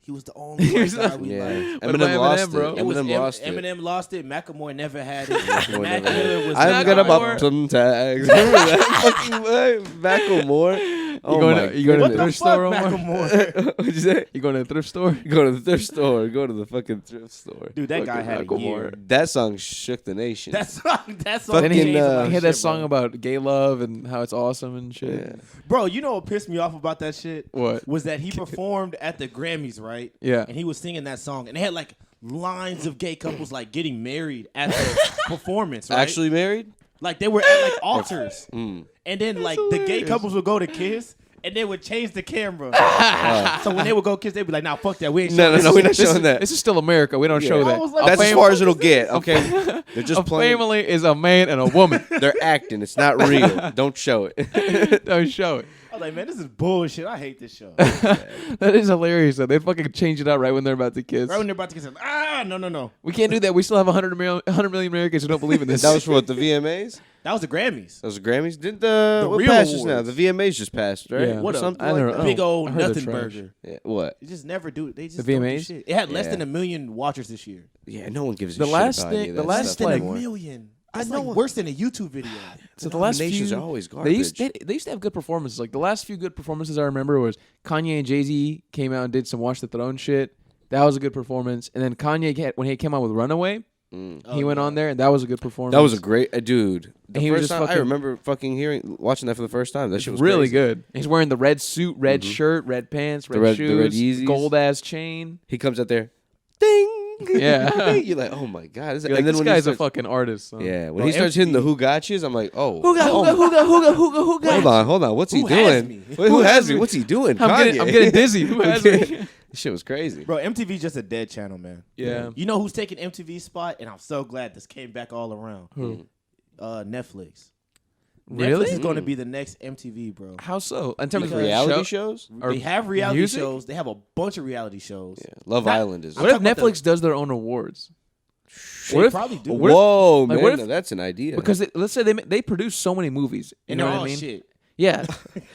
He was the only white guy we Yeah, liked. What about Eminem lost Eminem, bro? it. It was Eminem lost it. Eminem lost it. Macklemore never had it. Macklemore Mac never had Miller was. I'm gonna Macklemore. bump some tags. Remember that fucking Macklemore? Oh my! You going to What the the thrift fuck, store, Omar? Macklemore? What'd you say? You going to the thrift store? Go to the thrift store. Go to the fucking thrift store. Dude, that guy had a year. That song shook the nation. That's Fucking, Then he, changed a lot of he had that shit, song bro. about gay love and how it's awesome and shit. Yeah. Bro, you know what pissed me off about that shit? What? Was that he performed at the Grammys, right? Yeah. And he was singing that song, and they had like lines of gay couples like getting married at the performance, right? Actually married? Like they were at like altars, Mm. and then like the gay couples would go to kiss, and they would change the camera. So when they would go kiss, they'd be like, "Nah, fuck that. We ain't No, showing no, this we're not shit." showing that. This is still America. We don't show Yeah. that. I was like, That's "What as the far fuck as it'll is get. Okay, they're just A playing. family is a man and a woman. They're acting. It's not real. Don't show it. Don't show it. I was like, man, this is bullshit. I hate this show. That is hilarious. Though. They fucking change it out right when they're about to kiss. Right when they're about to kiss, no. We can't do that. We still have 100 million Americans who don't believe in this. That was for what, the VMAs? That was the Grammys. That was the Grammys. Didn't the what real passes now? awards. The VMAs just passed, right? Yeah. What Or a something I like don't that. know. big old I heard they're nothing trash. burger. Yeah. What? They just never do it. They just The don't do VMAs? shit. It had less Yeah. than 1 million watchers this year. Yeah, no one gives a The shit last about thing- any of the that last stuff thing- Less anymore. than a million. I That's know. like worse than a YouTube video. So the last Nominations few are always they used garbage. they used to have good performances. Like the last few good performances I remember was Kanye and Jay-Z came out and did some Watch the Throne shit. That was a good performance. And then Kanye when he came out with Runaway, he went on there and that was a good performance. That was a great dude. The he was first just time I fucking- remember watching that for the first time. That shit was really crazy. good. He's wearing the red suit, red shirt, red pants, red red- shoes, the red Yeezys. gold ass chain. He comes out there, ding. Yeah. You're like, oh my god. You're like, this when guy's he a starts, fucking artist. Son. yeah, when Bro, he starts hitting the MTV who gotchas, I'm like, oh, Who got? hold on. What's he Who has doing? me? Wait, who has me? What's he doing? I'm Kanye. getting dizzy. Who has me? This shit was crazy. Bro, MTV's just a dead channel, man. Yeah. You know who's taking MTV's spot? And I'm so glad this came back all around. Who? Netflix. Really? Netflix is going to be the next MTV, bro. How so? In terms of Because Reality show? shows? Or They have reality music? shows. They have a bunch of reality shows. Yeah. Love That- Island is. What if talking about Netflix does their own awards? They What if- probably do. what if- Whoa, like, man, what if- now that's an idea. Because let's say they produce so many movies. You and know they're what all I mean? shit. Yeah.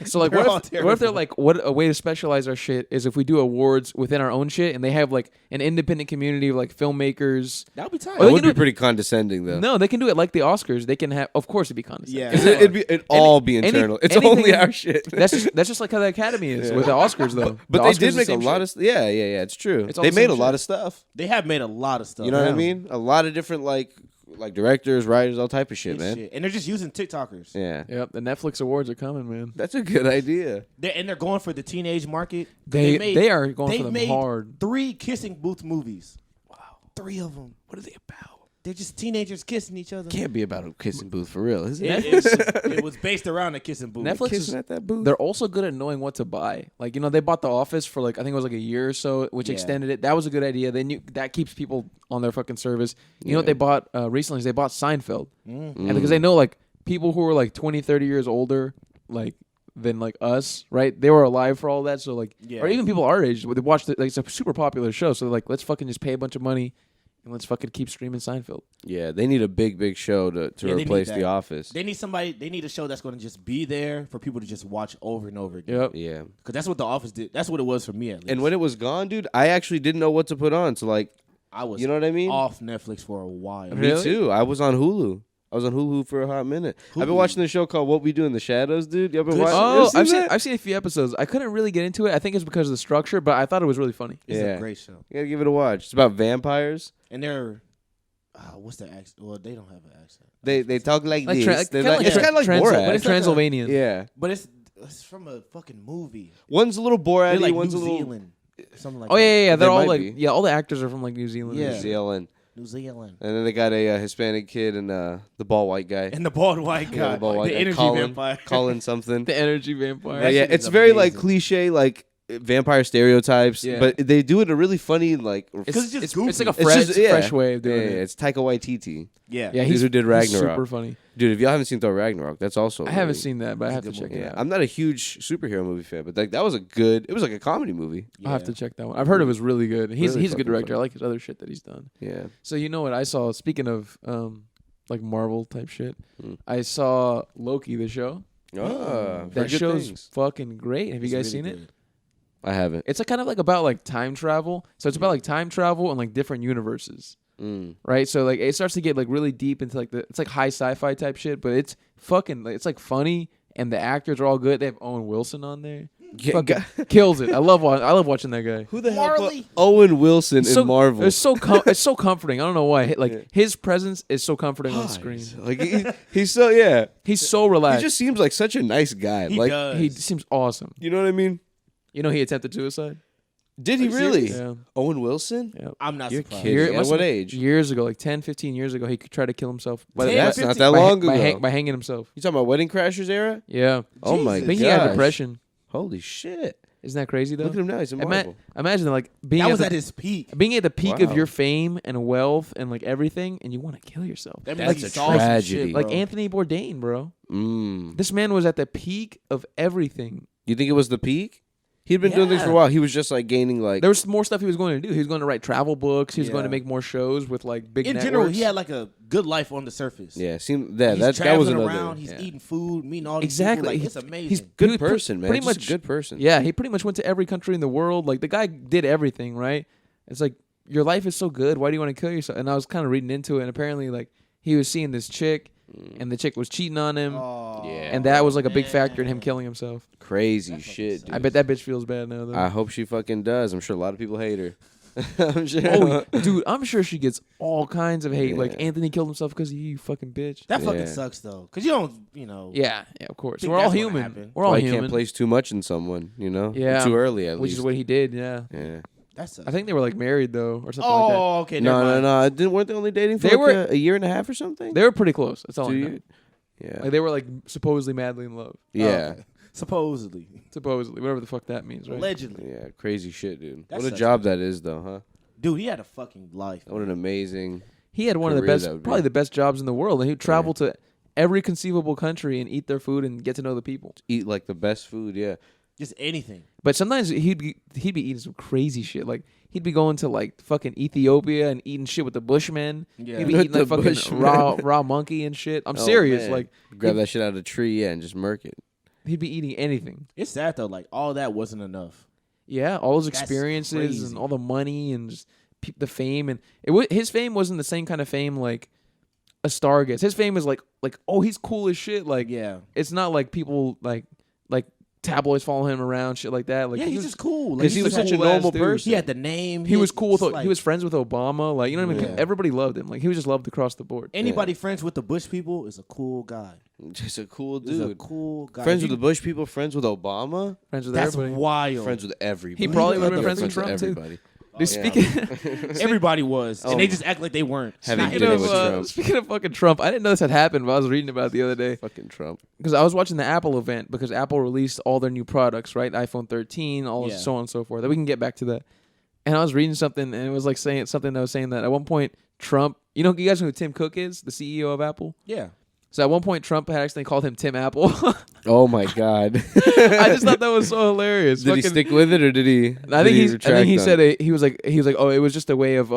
So like, They're all what if they're terrible. like, what a way to specialize our shit is if we do awards within our own shit, and they have like an independent community of like filmmakers. That would be tight. Oh, that they would can do be it- pretty condescending, though. No, they can do it like the Oscars. They can have, of course, it'd be condescending. Yeah. 'Cause it'd all be internal. It's only anything- our shit. That's just like how the Academy is with the Oscars, though. But The they Oscars did is the make a same lot shit. of. Yeah, it's true. It's all They the made same a lot shit. of stuff. They have made a lot of stuff. You know what I Yeah. mean? A lot of different like directors, writers, all type of shit, Good man. shit. And they're just using TikTokers. Yeah, Yep, the Netflix awards are coming, man. that's a good idea. They're going for the teenage market. They are going they for them made hard. 3 kissing booth movies. Wow. 3 of them. What are they about? They're just teenagers kissing each other. Can't be about a kissing booth for real, is it? It was based around a kissing booth. Netflix Kissing is at that booth. they're also good at knowing what to buy. Like, you know, they bought The Office for like I think it was like a year or so, which Yeah. extended it. That was a good idea. They knew that keeps people on their fucking service. You know what Yeah. they bought recently is they bought Seinfeld. Mm. And because they know like people who were like 20, 30 years older, like than like us, right? They were alive for all that. So like Yeah. or even people our age, they watched it, like it's a super popular show. So they're like, let's fucking just pay a bunch of money and let's fucking keep streaming Seinfeld. Yeah, they need a big show to Yeah, they need replace that. The Office. They need somebody. They need a show that's going to just be there for people to just watch over and over again. Yep. Yeah, Because that's what The Office did. That's what it was for me at least. and when it was gone, dude, I actually didn't know what to put on. So like, I was you know what I mean? off Netflix for a while. Really? Me too. I was on Hulu. I was on Hulu for a hot minute. I've been Hulu. watching this show called What We Do in the Shadows, dude. You ever Good watching? shit. you ever Oh, seen that? I've seen a few episodes. I couldn't really get into it. I think it's because of the structure, but I thought it was really funny. It's Yeah. a great show. You gotta give it a watch. It's about vampires. And they're what's their accent? Well, they don't have an accent. They talk like, Like this. kinda They're like, it's kind of like Borat. but it's like a- Transylvanian. Yeah, But it's from a fucking movie. one's a little They're Borat-y, like one's New a little Zealand, something like Oh that. yeah. They They're all might like be. all the actors are from like New Zealand. Yeah. New Zealand. New Zealand. And then they got a Hispanic kid and the bald white guy. And the bald white guy. The bald white the guy. energy Colin, vampire. Colin something. The energy vampire. That Yeah, shit is it's very like amazing. cliche, like vampire stereotypes, Yeah. but they do it in a really funny, like. It's just goofy. It's like a It's fresh, just- yeah. fresh way of Yeah, doing it. it's Taika Waititi. Yeah. Yeah, Dude he's who did he's Ragnarok. super funny. Dude, if y'all haven't seen Thor Ragnarok, that's also. I haven't really- seen that, but I have to good check movie. it Yeah, out. I'm not a huge superhero movie fan, but like that was it was like a comedy movie. I'll have to check that one. I've heard it was really good. He's Really he's a good fucking director. funny. I like his other shit that he's done. Yeah. So you know what I saw? Speaking of like Marvel type shit, Mm. I saw Loki the show. That show's fucking great. Have you guys seen it? I haven't. It's like kind of like about like time travel. So it's about like time travel and like different universes, Mm. right? So like it starts to get like really deep into like it's like high sci-fi type shit, but it's fucking it's like funny and the actors are all good. They have Owen Wilson on there. Fucking kills it. I love watching that guy. Who the hell Marley. put Owen Wilson So- in Marvel? It's so it's so comforting. I don't know why. Like his presence is so comforting on screen. Like he's so yeah. He's so He relaxed. just seems like such a nice guy. He like does. He seems awesome. you know what I mean? You know he attempted suicide. Did he really? Yeah. Owen Wilson? Yeah. I'm not You're surprised. kidding. Year- At must what have- age? Years ago, like 10, 15 years ago, he tried to kill himself. 10, That's not 15 that long ago. By hanging himself. You talking about Wedding Crashers era? Yeah. Oh my I god! think he had depression. Holy shit! Isn't that crazy though? Look at him now. He's in Marvel. Imagine like being That was the, at his peak. being at the peak of Wow. your fame and wealth and like everything, and you want to kill yourself. That That's means he a saw some tragedy. shit, Like bro. Anthony Bourdain, bro. Mm. This man was at the peak of everything. You think it was the peak? He'd been doing things for a while. He was just like gaining like. There was more stuff he was going to do. He was going to write travel books. He was going to Yeah. make more shows with like big In networks. general, he had like a good life on the surface. Yeah, seemed that He's that was traveling another. around. He's yeah. eating food, meeting all these Exactly. people. Like, it's amazing. He's Good he was person, man. Pretty Just much a good person. Yeah, he pretty much went to every country in the world. Like the guy did everything, right? It's like your life is so good. Why do you want to kill yourself? And I was kind of reading into it, and apparently, like he was seeing this chick, and the chick was cheating on him, Oh, Yeah. and that was like a big man. factor in him killing himself. Crazy That fucking shit, sucks. dude. I bet that bitch feels bad now, though. I hope she fucking does. I'm sure a lot of people hate her. I'm sure. Oh, dude, I'm sure she gets all kinds of hate. Like Yeah. Anthony killed himself because of you fucking bitch. That fucking Yeah. sucks though, because you don't, Yeah, of course. Think We're all that's gonna human. happen. We're all Why you human. can't place too much in someone, you know? Yeah. Too early, at which least. is what he did. Yeah, Yeah. That sucks. I think they were like married though, or something like that. Oh, okay. never No, mind. no, no. Weren't they only dating for They like were- a year and a half or something? They were pretty close. That's all 2 I know. years? Yeah. Like they were like supposedly madly in love. Yeah. Okay. Supposedly, Supposedly, whatever the fuck that means, right? allegedly, Yeah. Crazy shit, dude. That What a sucks, job man. that is, though, huh? dude. He had a fucking life. What an amazing. He had one of the career best, that would be. probably the best jobs in the world, and he'd travel to every conceivable country and eat their food and get to know the people. Eat like the best food, yeah. Just anything. But sometimes he'd be eating some crazy shit. Like he'd be going to like fucking Ethiopia and eating shit with the Bushmen. Yeah. He'd be With eating like the fucking Bushmen. raw monkey and shit. I'm Oh, serious. man. Like Grab that shit out of the tree, yeah, and just murk it. he'd be eating anything. It's sad though. Like all that wasn't enough. Yeah, all those That's experiences crazy. and all the money and just the fame, and his fame wasn't the same kind of fame like a star gets. His fame is like oh, he's cool as shit. Like Yeah. it's not like people like tabloids follow him around, shit like that. Like Yeah, he he's was just cool. Like, because he was a such a cool-ass normal dude. person. He had the name. He was cool with like, he was friends with Obama. Like you know what I mean. Yeah. Everybody loved him. Like he was just loved across the board. anybody friends with the Bush people is a cool guy. Just a cool He's a dude. cool guy. Friends You- with the Bush people, friends with Obama, Friends with That's everybody. wild. friends with everybody. He probably would've been Yeah, friends with Trump, too. everybody. Dude, Yeah. Everybody was, Oh. and they just act like they weren't. Having Not dinner even- with Trump. Speaking of fucking Trump, I didn't know this had happened, but I was reading about it the other day Fucking Trump. because I was watching the Apple event because Apple released all their new products, right? iPhone 13, all Yeah. so on and so forth. We can get back to that. And I was reading something, and it was like saying something that was saying that at one point Trump, you guys know who Tim Cook is, the CEO of Apple. Yeah. So at one point Trump had accidentally called him Tim Apple. Oh my God. I just thought that was so hilarious. Did he Fucking- stick with it or did he? I think he retract said on it? he was like oh, it was just a way of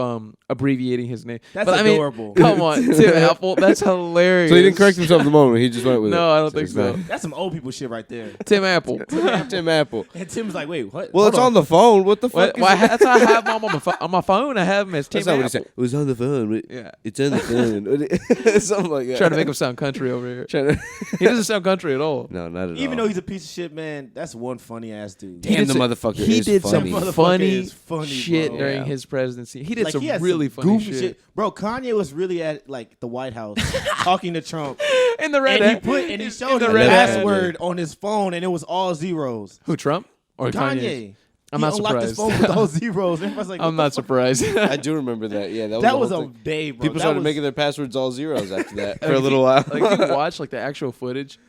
abbreviating his name. That's But I mean, adorable. come on, Tim Apple, that's hilarious. So he didn't correct himself at the moment. He just went with it. No, I don't think it's so. not- That's some old people shit right there. Tim Apple. Tim Apple. And Tim's like, wait, what? Well, Hold it's on the phone. What the Why, fuck? why, that's how I have him on my phone. I have him as Tim That's not what he Apple. said. It was on the phone. Yeah, It's on the phone. Something like that. trying to make him sound country over here. Trying to- He doesn't sound country at all. No, not at all. Even though he's a piece of shit, man, that's one funny ass dude. Damn, did the some- motherfucker He is did funny. some Motherfucker funny, is funny, shit bro. during Yeah. his presidency. He did Like, some he had really some funny goofy shit. Bro, Kanye was really at like the White House talking to Trump. In the red And hat. he showed the the red hat. password on his phone and it was all zeros. Who, Trump or Kanye? Kanye. I'm not unlocked his surprised. phone with all zeros. Everybody's like, I'm not surprised. I do remember that. Yeah, that that was was the a whole thing. day, bro. People That started was- making their passwords all zeros after that for a little while. Like if you watch like the actual footage,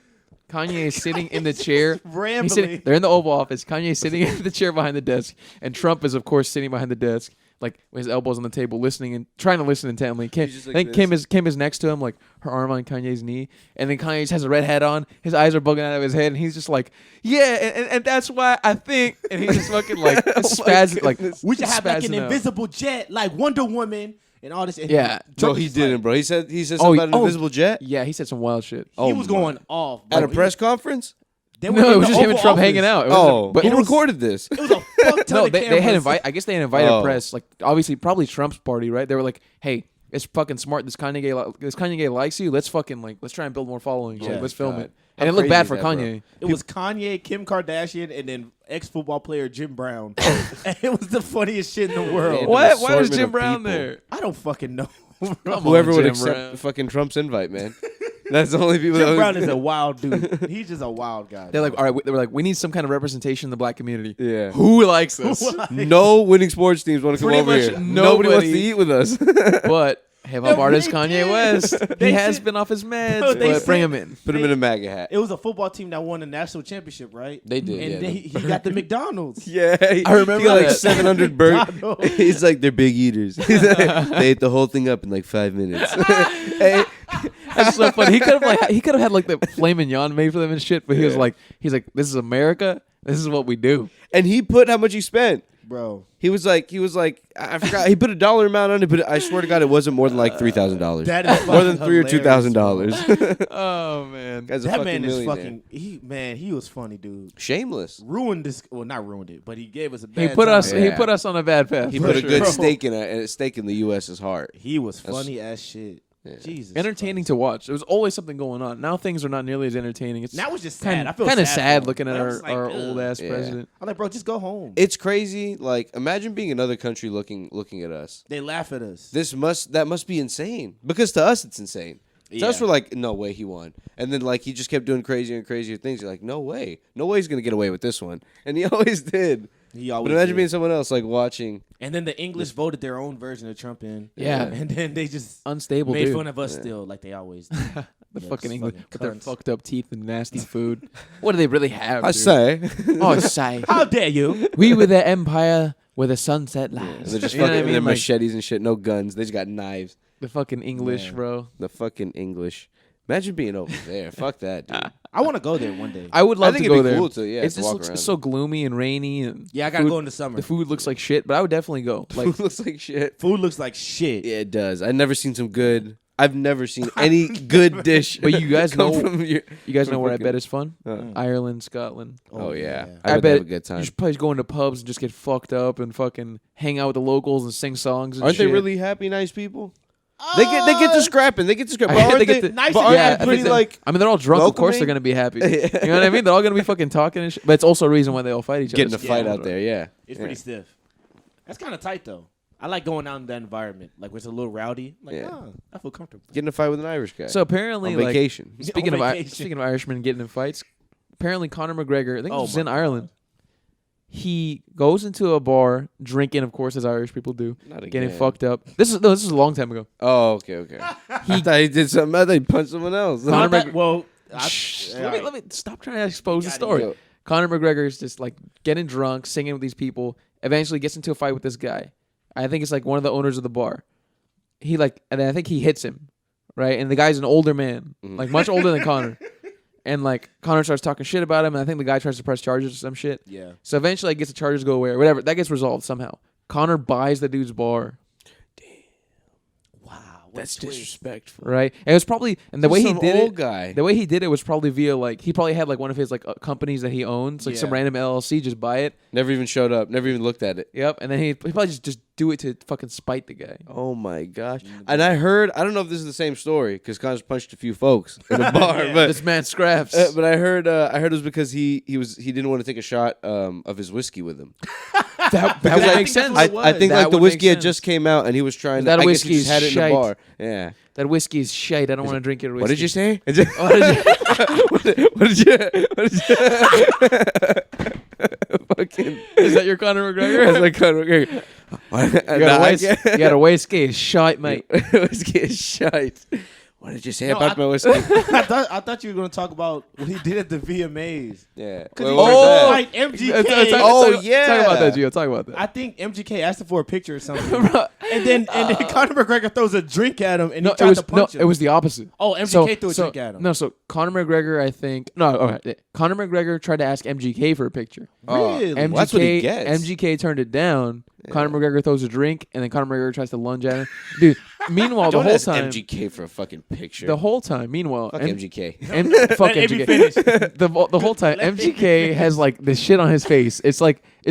Kanye is sitting in the chair. rambling. They're in the Oval Office. Kanye is sitting in the chair behind the desk, and Trump is of course sitting behind the desk, like with his elbows on the table, listening and trying to listen intently. Kim, He's just I like think this. Kim is next to him, like her arm on Kanye's knee, and then Kanye just has a red hat on. His eyes are bugging out of his head, and he's just like, "Yeah," and that's why I think, and he's just fucking like spazzing, like we should have like an spazzing out. invisible jet, like Wonder Woman, and all this. And Yeah. No, Trump he was didn't, like- bro. He said something about an invisible jet Yeah, he said some wild shit. He was going off at a Like, press conference. they were No, in it was the just him and Oval Trump Office. hanging out. It was Oh, but who it was- recorded this? It was a fuck ton No, of they had cameras. invite. I guess they had invited Oh. press. Like obviously, probably Trump's party, right? They were like, "Hey, it's fucking smart. This Kanye guy likes you. Let's fucking let's try and build more following. So Yeah, let's film God. it." And How it looked crazy bad is for that, bro? Kanye. It was Kanye, Kim Kardashian, and then ex-football player Jim Brown. And it was the funniest shit in the world. Man, What? an Why was assortment Jim of Brown people. there? I don't fucking know. Come Whoever on, would Jim accept Brown. fucking Trump's invite, man. That's the only people. Jim that Brown is a wild dude. He's just a wild guy. They're like, all right. They were like, we need some kind of representation in the black community. Yeah. Who likes this? No winning sports teams want to come Pretty over much here. Nobody wants to nobody- eat with us. But hip hop No, artist they Kanye did. West, he They has said- been off his meds, No, they but bring said- him in. Put him in a MAGA hat. It was a football team that won the national championship, right? They did, And yeah. then he got the McDonald's. Yeah, I remember he got like that. 700 burgers. McDonald's. He's like, they're big eaters. He's like, they ate the whole thing up in like 5 minutes. Hey, That's so funny. He could have had like the filet mignon made for them and shit, but he was like, this is America. This is what we do. and he put how much he spent. Bro. He was like, I forgot. He put a dollar amount on it, but I swear to God, it wasn't more than like $3,000. That is More than fucking $3,000 or hilarious, $2,000. Oh man. Guy's a That fucking man is millionaire. fucking. He was funny, dude. Shameless. Ruined this. Well, not ruined it, but he gave us a He bad put time. us. He Yeah. put us on a bad path. He for put a sure. good Bro. stake in the U.S.'s heart. He was funny as shit. Yeah. Jesus. entertaining Christ. to watch. There was always something going on. Now things are not nearly as entertaining. It's Now it's just sad. kind I feel of sad sad for him. looking at I our, was like, our ugh. old ass Yeah. president. I'm like, bro, just go home. It's crazy. Like, imagine being another country looking at us. They laugh at us. That must be insane. Because to us, it's insane. To us, Yeah. we're like, no way he won. And then like he just kept doing crazier and crazier things. You're like, no way he's gonna get away with this one. And he always did. He always But imagine did. being someone else like watching. And then the English voted their own version of Trump in. Yeah. And then they just Unstable made dude. fun of us still, like they always do. The Yeah, fucking just English fucking with their cunts. fucked up teeth and nasty food. What do they really have? I dude? say. Oh, say. How dare you? We were the empire where the sunset And lies. they're just You know what fucking I mean? they're Like, machetes and shit. No guns. They just got knives. the fucking English, Man. bro. The fucking English. Imagine being over there. Fuck that, dude. I want to go there one day. I would love think to go it'd be there. cool to, yeah, it to just walk looks around. so gloomy and rainy, and Yeah, I gotta food- go in the summer. The food looks like shit, but I would definitely go. Like, Food looks like shit. Food looks like shit. Yeah, it does. I've never seen some good. I've never seen any good dish. But you guys come know- from your, you guys from know where I fucking- bet is fun? Uh, Ireland, Scotland. Oh yeah, I I bet bet have a good time. You should probably go into pubs and just get fucked up and fucking hang out with the locals and sing songs. And Aren't shit. they really happy, nice people? They get to scrapping. They get to scrapping. I But think aren't they they, get to- nice but and aren't yeah, they I think pretty they- like I mean, they're all drunk. Of course, they're welcoming? gonna be happy. You know what I mean? They're all gonna be fucking talking and shit. But it's also a reason why they all fight each other. getting a So- fight Yeah. out there? Yeah, It's Yeah. pretty stiff. That's kind of tight though. I like going out in that environment, like where it's a little rowdy. Like, Yeah. I feel comfortable. Getting a fight with an Irish guy. So apparently, on like vacation. speaking On of vacation. speaking of Irishmen getting in fights, apparently Conor McGregor, I think Oh this was my in Ireland. He goes into a bar drinking, of course, as Irish people do, Not getting again. fucked up. This is a long time ago. Oh, okay. I thought he did something. I thought he punched someone else. Conor Not that- McGregor- well, Shh, all right. let me stop trying to expose the Got it. story. Go. Conor McGregor is just like getting drunk, singing with these people. Eventually gets into a fight with this guy. I think it's like one of the owners of the bar. And I think he hits him, right? And the guy's an older man, like much older than Conor. And like Conor starts talking shit about him, and I think the guy tries to press charges or some shit. Yeah. So eventually, I guess the charges go away or whatever. That gets resolved somehow. Conor buys the dude's bar, Wow. That's disrespectful. right? And it was probably the way he Some did old it. guy. The way he did it was probably via like he probably had like one of his like companies that he owns, like some Yeah. random LLC, just buy it. Never even showed up. Never even looked at it. Yep, and then he probably just do it to fucking spite the guy. Oh my gosh! And I don't know if this is the same story because Connor's punched a few folks in a bar, but This man scraps. but I heard it was because he didn't want to take a shot of his whiskey with him. that I would think make that's sense. what it I think That like the would whiskey make had just sense. came out and he was trying. That I guess whiskey he just is had it in shite. the bar. Yeah. That whiskey is shite. I don't want to drink your whiskey. What did you say? What did you- what did you? Fucking. Is that your Conor McGregor? That's like Conor McGregor. You got a whiskey shite, mate. Whiskey is shite. What did you say about my whiskey? I thought you were going to talk about what he did at the VMAs. Yeah. Because he Oh, like MGK. yeah. Talk about that, Gio. Talk about that. I think MGK asked him for a picture or something. and then Conor McGregor throws a drink at him and he tried to punch him. It was the opposite. Oh, MGK threw a drink at him. No, so Conor McGregor, I think. No, all right. Conor McGregor tried to ask MGK for a picture. Really? Well, that's what he gets. MGK turned it down. Yeah. Conor McGregor throws a drink, and then Conor McGregor tries to lunge at him. Dude, meanwhile, the whole time. MGK for a fucking picture. The whole time, meanwhile. Fuck MGK. Fuck MGK. The whole time, MGK has like this shit on his face. It's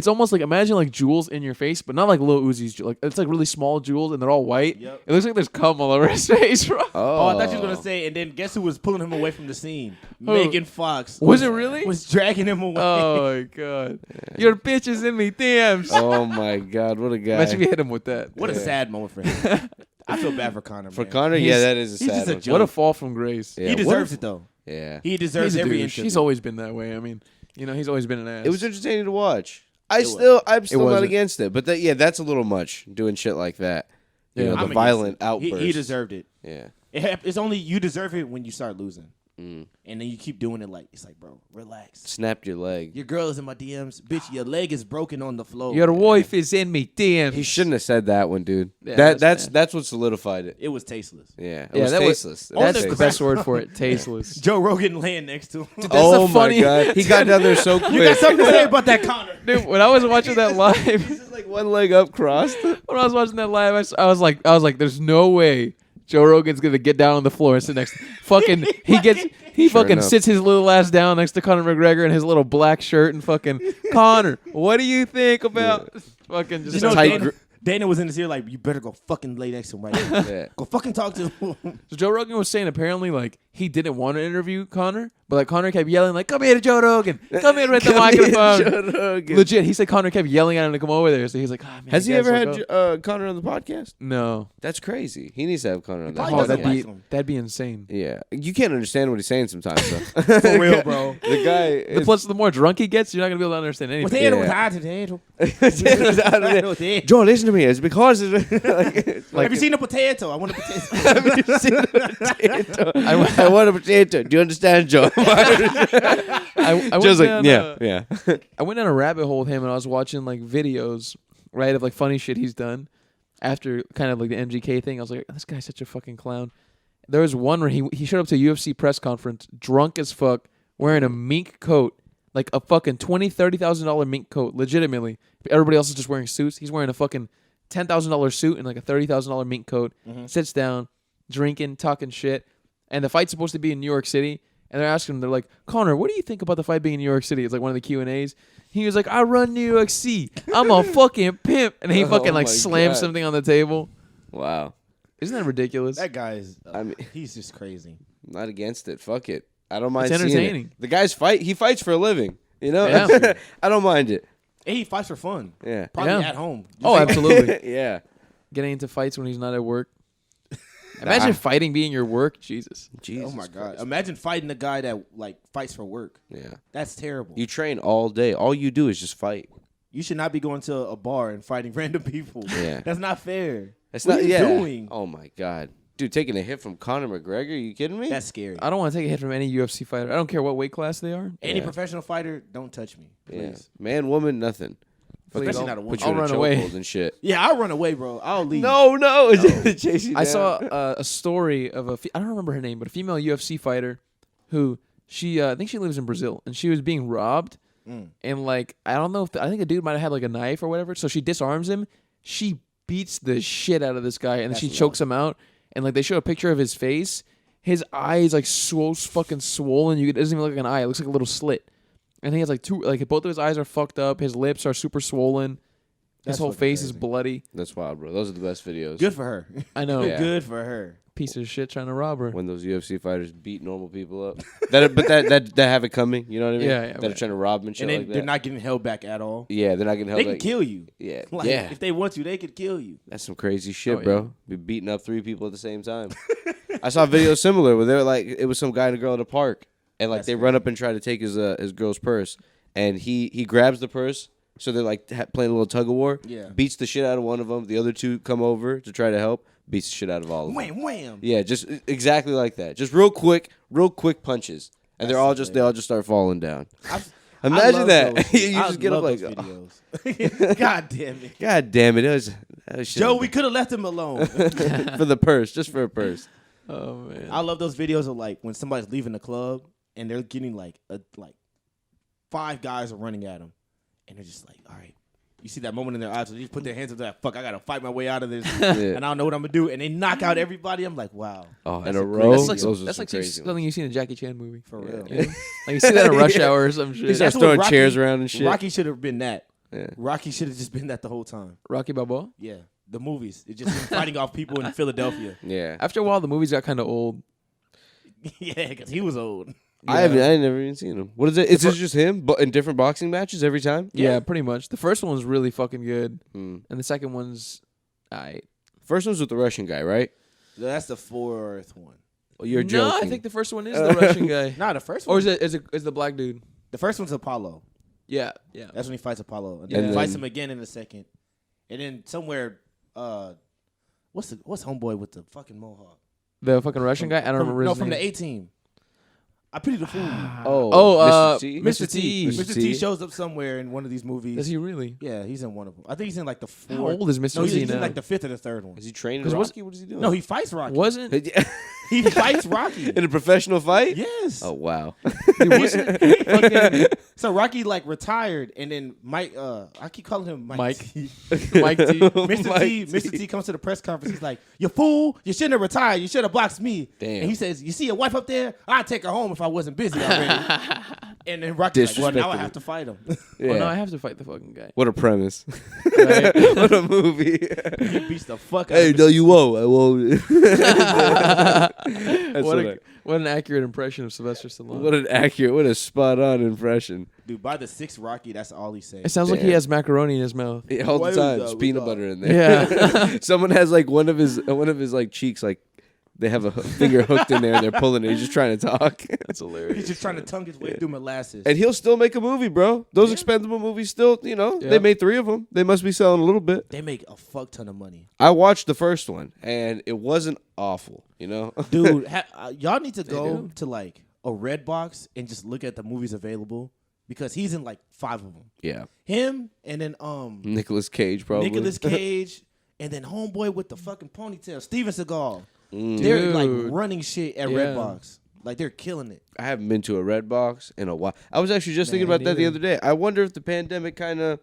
almost like, imagine like jewels in your face, but not like Lil Uzi's. Like, it's like really small jewels, and they're all white. Yep. It looks like there's cum all over his face, bro. Oh, I thought you were going to say, and then guess who was pulling him away from the scene? Megan Fox. Was it really? Was dragging him away. Oh, my God. Your bitch is in me DMs. Oh, my God. What a guy. Imagine we hit him with that. What a sad moment for him. I feel bad for Conor, man. For Conor, yeah, that is a sad one. What a fall from grace. Yeah, he deserves it, though. Yeah. He deserves every inch. He's always been that way. I mean, he's always been an ass. It was entertaining to watch. I'm still not against it. But that's a little much, doing shit like that. You know, the violent outburst. He deserved it. Yeah. It's only you deserve it when you start losing. And then you keep doing it it's like, bro, relax. Snapped your leg. Your girl is in my DMs. Bitch, your leg is broken on the floor. Your wife is in me DMs. He shouldn't have said that one, dude. Yeah, that's what solidified it. It was tasteless. Yeah, it was tasteless. That's the best word for it, tasteless. Joe Rogan laying next to him. Dude, that's my God. He got down there so quick. You got something to say about that, Conor? Dude, when I was watching that live. He's just like one leg up crossed. When I was watching that live, I was like, there's no way Joe Rogan's gonna get down on the floor and sit next. Fucking, he fucking sits his little ass down next to Conor McGregor in his little black shirt and fucking Conor. What do you think about fucking just tight? Dana was in his ear like, you better go fucking lay next to him right now. Yeah. Go fucking talk to him. So Joe Rogan was saying apparently like he didn't want to interview Conor, but like Conor kept yelling like, come here to Joe Rogan. Come here with the microphone. Legit, he said Conor kept yelling at him to come over there. So he's like, oh, man, has he ever had Conor on the podcast? No. That's crazy. He needs to have Conor on the podcast. That'd be insane. Yeah. You can't understand what he's saying sometimes, though. For real, bro. The guy plus the more drunk he gets, you're not gonna be able to understand anything. Joe, listen to me. It's because have you seen a potato? I want a potato. Have you seen a potato? I want a potato. Do you understand, Joe? Joe's like, yeah. I went down a rabbit hole with him, and I was watching like videos, right, of like funny shit he's done after kind of like the MGK thing. I was like, this guy's such a fucking clown. There was one where he showed up to a UFC press conference, drunk as fuck, wearing a mink coat, like a fucking $20,000-$30,000 mink coat, legitimately. Everybody else is just wearing suits. He's wearing a fucking $10,000 suit and like a $30,000 mink coat. Sits down, drinking, talking shit. And the fight's supposed to be in New York City. And they're asking him, they're like, Conor, what do you think about the fight being in New York City? It's like one of the Q&As. He was like, I run New York City. I'm a fucking pimp. And he fucking like slams something on the table. Wow. Isn't that ridiculous? That guy's, he's just crazy. I'm not against it. Fuck it. I don't mind it's entertaining. The guy's he fights for a living. You know? Yeah. I don't mind it. And he fights for fun. Yeah. Probably at home. Absolutely. Yeah. Getting into fights when he's not at work. Imagine fighting being your work. Jesus. Oh my God. Imagine fighting a guy that like fights for work. Yeah. That's terrible. You train all day. All you do is just fight. You should not be going to a bar and fighting random people. Yeah. That's not fair. That's what are you doing? Oh my God. Dude, taking a hit from Conor McGregor? Are you kidding me? That's scary. I don't want to take a hit from any UFC fighter. I don't care what weight class they are. Any professional fighter, don't touch me. Please. Yeah. Man, woman, nothing. Especially not a woman. Put you in a chokehold and shit. Yeah, I'll run away, bro. I'll leave. No. Chase you down. I saw a story of I don't remember her name, but a female UFC fighter who I think she lives in Brazil, and she was being robbed. And like, I don't know I think a dude might have had like a knife or whatever. So she disarms him. She beats the shit out of this guy, and then she chokes him out. And like they show a picture of his face. His eye is like fucking swollen. It doesn't even look like an eye. It looks like a little slit. And he has like both of his eyes are fucked up. His lips are super swollen. His whole face is bloody. That's wild, bro. Those are the best videos. Good for her. I know. Yeah. Good for her. Piece of shit trying to rob her. When those UFC fighters beat normal people up, that have it coming. You know what I mean? Yeah. That are trying to rob them and shit like that. They're not getting held back at all. Yeah, they're not getting held back. They can kill you. Yeah. If they want to, they could kill you. That's some crazy shit, bro. Be beating up 3 people at the same time. I saw a video similar where they were like, it was some guy and a girl at a park, and like they run up and try to take his girl's purse. and he grabs the purse. So they're like playing a little tug of war. Yeah. Beats the shit out of one of them. The other two come over to try to help. Beats the shit out of all of them. Wham, wham. Yeah, just exactly like that. Just real quick punches, and they all just start falling down. Imagine that. You just get up like videos. God damn it. God damn it. That was Joe, we could have left him alone. for the purse, just for a purse. Oh man. I love those videos of like when somebody's leaving the club and they're getting like 5 guys are running at them, and they're just like, all right. You see that moment in their eyes where they just put their hands up there, fuck, I gotta fight my way out of this, and I don't know what I'm gonna do, and they knock out everybody. I'm like, wow. Oh, in a row. That's like something you see in a Jackie Chan movie. For real. Yeah. Like you see that in Rush Hour or some shit. He starts throwing chairs around and shit. Rocky should have been that. Yeah. Rocky should have just been that the whole time. Rocky Balboa? Yeah. The movies. It's just him fighting off people in Philadelphia. Yeah. After a while, the movies got kind of old. Yeah, because he was old. Yeah. I never even seen him. What is it? Is this just him, but in different boxing matches every time? Yeah, pretty much. The first one was really fucking good, and the second one's alright. First one's with the Russian guy, right? That's the 4th one. Well, you're joking. No, I think the first one is the Russian guy. Nah, the first one. Or is the black dude? The first one's Apollo. Yeah. That's when he fights Apollo. And Yeah. then he fights him again in the second. And then somewhere, what's homeboy with the fucking mohawk? The fucking Russian guy? I don't remember his name. No, from the A-Team. I pity the fool. Mr. T? Mr. T. Mr. Mr. T shows up somewhere in one of these movies. Is he really? Yeah, he's in one of them. I think he's in like the 4th. How old is Mr. No, T he's now? in like the 5th or the 3rd one. Is he training Rocky? What is he doing? No, he fights Rocky. Wasn't? He fights Rocky. In a professional fight? Yes. Oh, wow. Fucking, so Rocky like retired, and then Mike. I keep calling him Mike. T. Mike T. Mr. T comes to the press conference. He's like, "You fool! You shouldn't have retired. You should have boxed me." Damn. And he says, "You see your wife up there? I'd take her home if I wasn't busy already." And then Rocky's like, "Well, now I have to fight him." Yeah. Well, no, I have to fight the fucking guy. What a premise. Right? What a movie. He beats the fuck out Hey, of no, him. you won't. I won't. What an accurate impression of Sylvester Stallone. What a spot on impression. Dude, by the 6th Rocky, that's all he says. It sounds like he has macaroni in his mouth. Yeah, all the What time. is Just that? peanut What's butter up? in there. Yeah. Someone has like one of his like cheeks like they have a finger hooked in there and they're pulling it. He's just trying to talk. That's hilarious. He's just trying to tongue his way through molasses. And he'll still make a movie, bro. Those expendable movies still, they made 3 of them. They must be selling a little bit. They make a fuck ton of money. I watched the first one and it wasn't awful, Dude, y'all need to go to like a Red Box and just look at the movies available because he's in like 5 of them. Yeah. Him and then Nicolas Cage probably. Nicolas Cage and then homeboy with the fucking ponytail, Steven Seagal. Mm. They're like Dude. running shit at Yeah. Red Box. Like they're killing it. I haven't been to a Red Box in a while. I was actually just thinking about that the other day. I wonder if the pandemic kind of